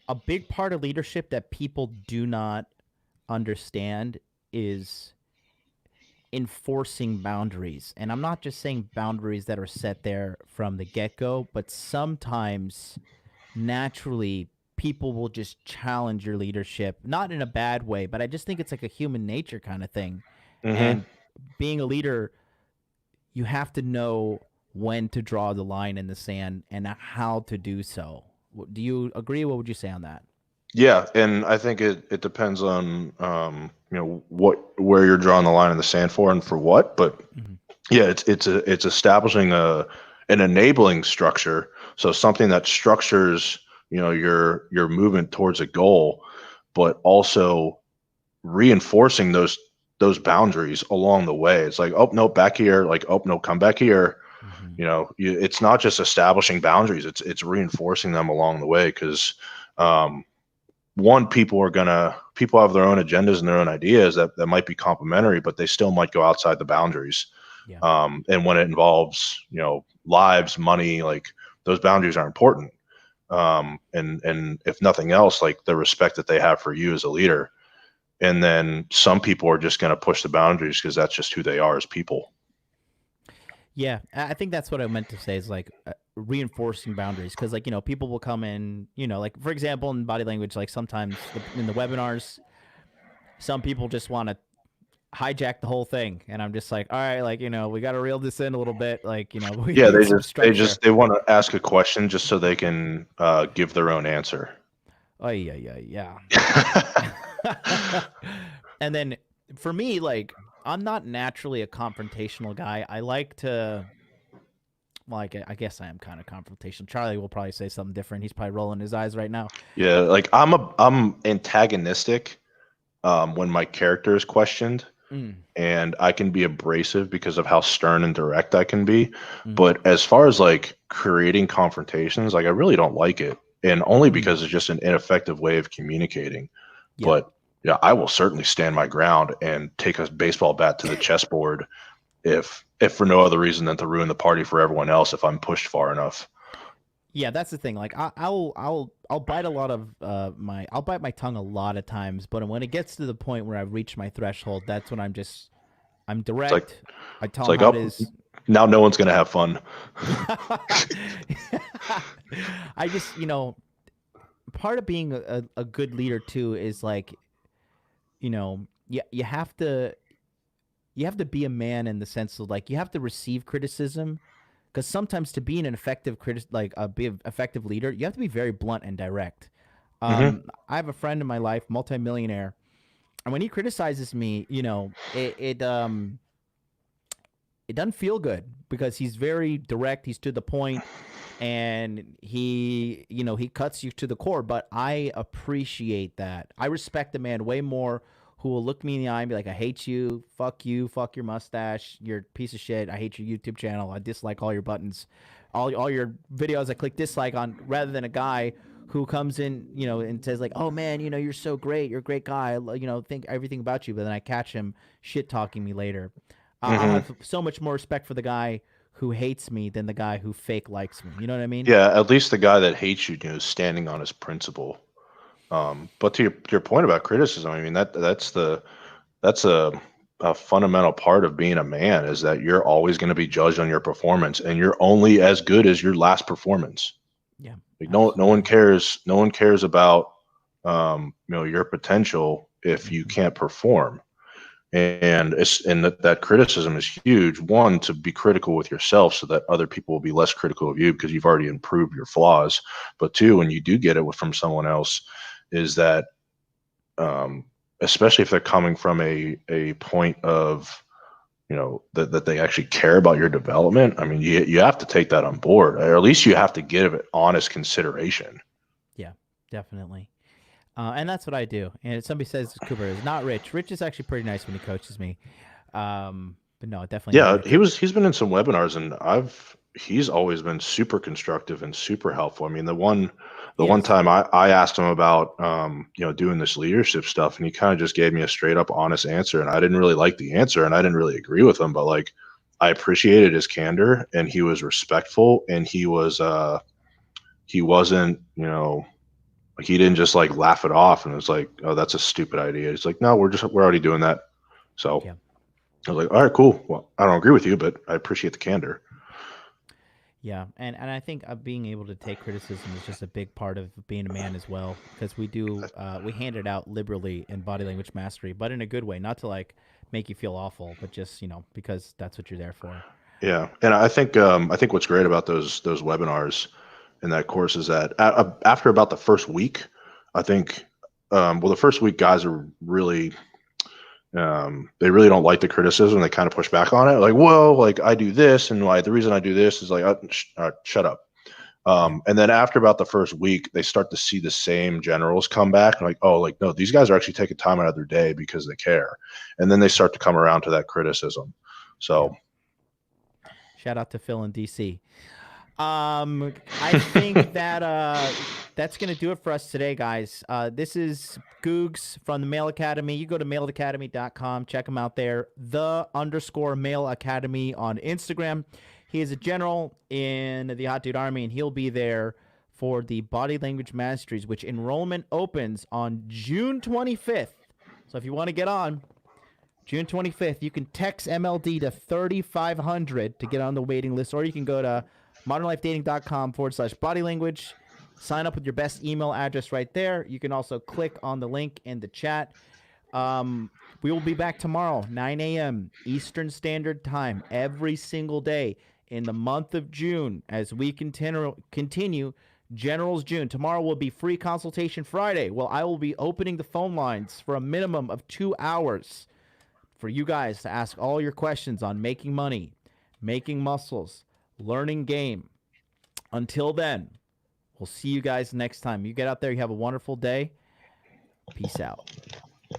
Speaker 1: a big part of leadership that people do not understand is enforcing boundaries. And I'm not just saying boundaries that are set there from the get go, but sometimes naturally people will just challenge your leadership, not in a bad way, but I just think it's like a human nature kind of thing.
Speaker 2: Mm-hmm.
Speaker 1: And being a leader, you have to know when to draw the line in the sand and how to do so. Do you agree? What would you say on that?
Speaker 2: Yeah, and I think it depends on where you're drawing the line in the sand for and for what. But
Speaker 1: Hmm.
Speaker 2: yeah, it's establishing an enabling structure. So something that structures your movement towards a goal, but also reinforcing those boundaries along the way. It's like, oh no, back here, like, oh no, come back here.
Speaker 1: Hmm.
Speaker 2: It's not just establishing boundaries, it's reinforcing them along the way, because um, one, people have their own agendas and their own ideas that might be complementary, but they still might go outside the boundaries.
Speaker 1: Yeah.
Speaker 2: And when it involves lives, money, like, those boundaries are important. And if nothing else, like, the respect that they have for you as a leader. And then some people are just going to push the boundaries because that's just who they are as people.
Speaker 1: Yeah, I think that's what I meant to say is like reinforcing boundaries because like people will come in like for example in body language like sometimes in the webinars some people just want to hijack the whole thing and I'm just like all right like we got to reel this in a little bit like we
Speaker 2: Yeah,
Speaker 1: need
Speaker 2: they
Speaker 1: some
Speaker 2: just they
Speaker 1: structure.
Speaker 2: just they want to ask a question just so they can give their own answer.
Speaker 1: Oh yeah. And then for me like I'm not naturally a confrontational guy. I like to well, I guess I am kind of confrontational. Charlie will probably say something different. He's probably rolling his eyes right now.
Speaker 2: Yeah, like, I'm antagonistic when my character is questioned,
Speaker 1: Mm,
Speaker 2: and I can be abrasive because of how stern and direct I can be.
Speaker 1: mm,
Speaker 2: But as far as like creating confrontations, like, I really don't like it, and only
Speaker 1: mm.
Speaker 2: because it's just an ineffective way of communicating.
Speaker 1: Yeah.
Speaker 2: But yeah, I will certainly stand my ground and take a baseball bat to the chessboard if for no other reason than to ruin the party for everyone else if I'm pushed far enough.
Speaker 1: Yeah, that's the thing. Like I'll bite a lot of I'll bite my tongue a lot of times, but when it gets to the point where I've reached my threshold, that's when I'm
Speaker 2: It's like
Speaker 1: direct. I tell
Speaker 2: it's
Speaker 1: them
Speaker 2: like,
Speaker 1: how it
Speaker 2: oh,
Speaker 1: is.
Speaker 2: now no one's gonna have fun.
Speaker 1: I just part of being a good leader too is like you have to be a man in the sense of like you have to receive criticism because sometimes to be an effective be an effective leader you have to be very blunt and direct.
Speaker 2: Hmm.
Speaker 1: I have a friend in my life multimillionaire and when he criticizes me it doesn't feel good because he's very direct, he's to the point, and he cuts you to the core. But I appreciate that. I respect a man way more who will look me in the eye and be like, I hate you, fuck your mustache, you're a piece of shit, I hate your YouTube channel, I dislike all your buttons, all your videos I click dislike on, rather than a guy who comes in, and says like, "Oh man, you're so great. You're a great guy. Think everything about you." But then I catch him shit talking me later. I'll
Speaker 2: Hmm.
Speaker 1: have so much more respect for the guy who hates me than the guy who fake likes me. You know what I mean?
Speaker 2: Yeah, at least the guy that hates you, is standing on his principle. But to your point about criticism, I mean, that's a fundamental part of being a man, is that you're always going to be judged on your performance, and you're only as good as your last performance.
Speaker 1: Yeah,
Speaker 2: Like, no one
Speaker 1: absolutely.
Speaker 2: cares. No one cares about your potential if you
Speaker 1: Hmm.
Speaker 2: can't perform. And that criticism is huge. One, to be critical with yourself so that other people will be less critical of you because you've already improved your flaws. But two, when you do get it from someone else, is that um, especially if they're coming from a point of that they actually care about your development. I mean, you have to take that on board, or at least you have to give it honest consideration.
Speaker 1: Yeah, definitely. And that's what I do. And if somebody says Cooper is not rich, Rich is actually pretty nice when he coaches me. But no, definitely not
Speaker 2: Yeah,
Speaker 1: rich.
Speaker 2: he's been in some webinars, and he's always been super constructive and super helpful. I mean, the
Speaker 1: He
Speaker 2: one
Speaker 1: is.
Speaker 2: time I asked him about doing this leadership stuff, and he kind of just gave me a straight up honest answer, and I didn't really like the answer, and I didn't really agree with him, but like, I appreciated his candor, and he was respectful, and he wasn't, like, he didn't just like laugh it off and it was like, oh, that's a stupid idea. He's like, no, we're already doing that. So
Speaker 1: Yeah.
Speaker 2: I was like, all right, cool. Well, I don't agree with you, but I appreciate the candor.
Speaker 1: Yeah, and I think being able to take criticism is just a big part of being a man as well, because we hand it out liberally in body language mastery, but in a good way, not to like make you feel awful, but just because that's what you're there for.
Speaker 2: Yeah, and I think what's great about those webinars in that course is that after about the first week, I think, well, the first week guys are really, they really don't like the criticism. They kind of push back on it. Like, well, like I do this, and like the reason I do this is like, shut up. And then after about the first week, they start to see the same generals come back. Like, oh, like, no, these guys are actually taking time out of their day because they care. And then they start to come around to that criticism. So
Speaker 1: shout out to Phil in DC. I think that that's going to do it for us today, guys. This is Googs from the Mail Academy. You go to mailacademy.com. Check him out there. _Mail Academy on Instagram. He is a general in the Hot Dude Army, and he'll be there for the Body Language Masteries, which enrollment opens on June 25th. So if you want to get on, June 25th, you can text MLD to 3500 to get on the waiting list, or you can go to modernlifedating.com/body language. Sign up with your best email address right there. You can also click on the link in the chat. We will be back tomorrow, 9 a.m. Eastern Standard Time, every single day in the month of June as we continue General's June. Tomorrow will be Free Consultation Friday. Well, I will be opening the phone lines for a minimum of 2 hours for you guys to ask all your questions on making money, making muscles, learning game. Until then, we'll see you guys next time. You get out there, you have a wonderful day. Peace out.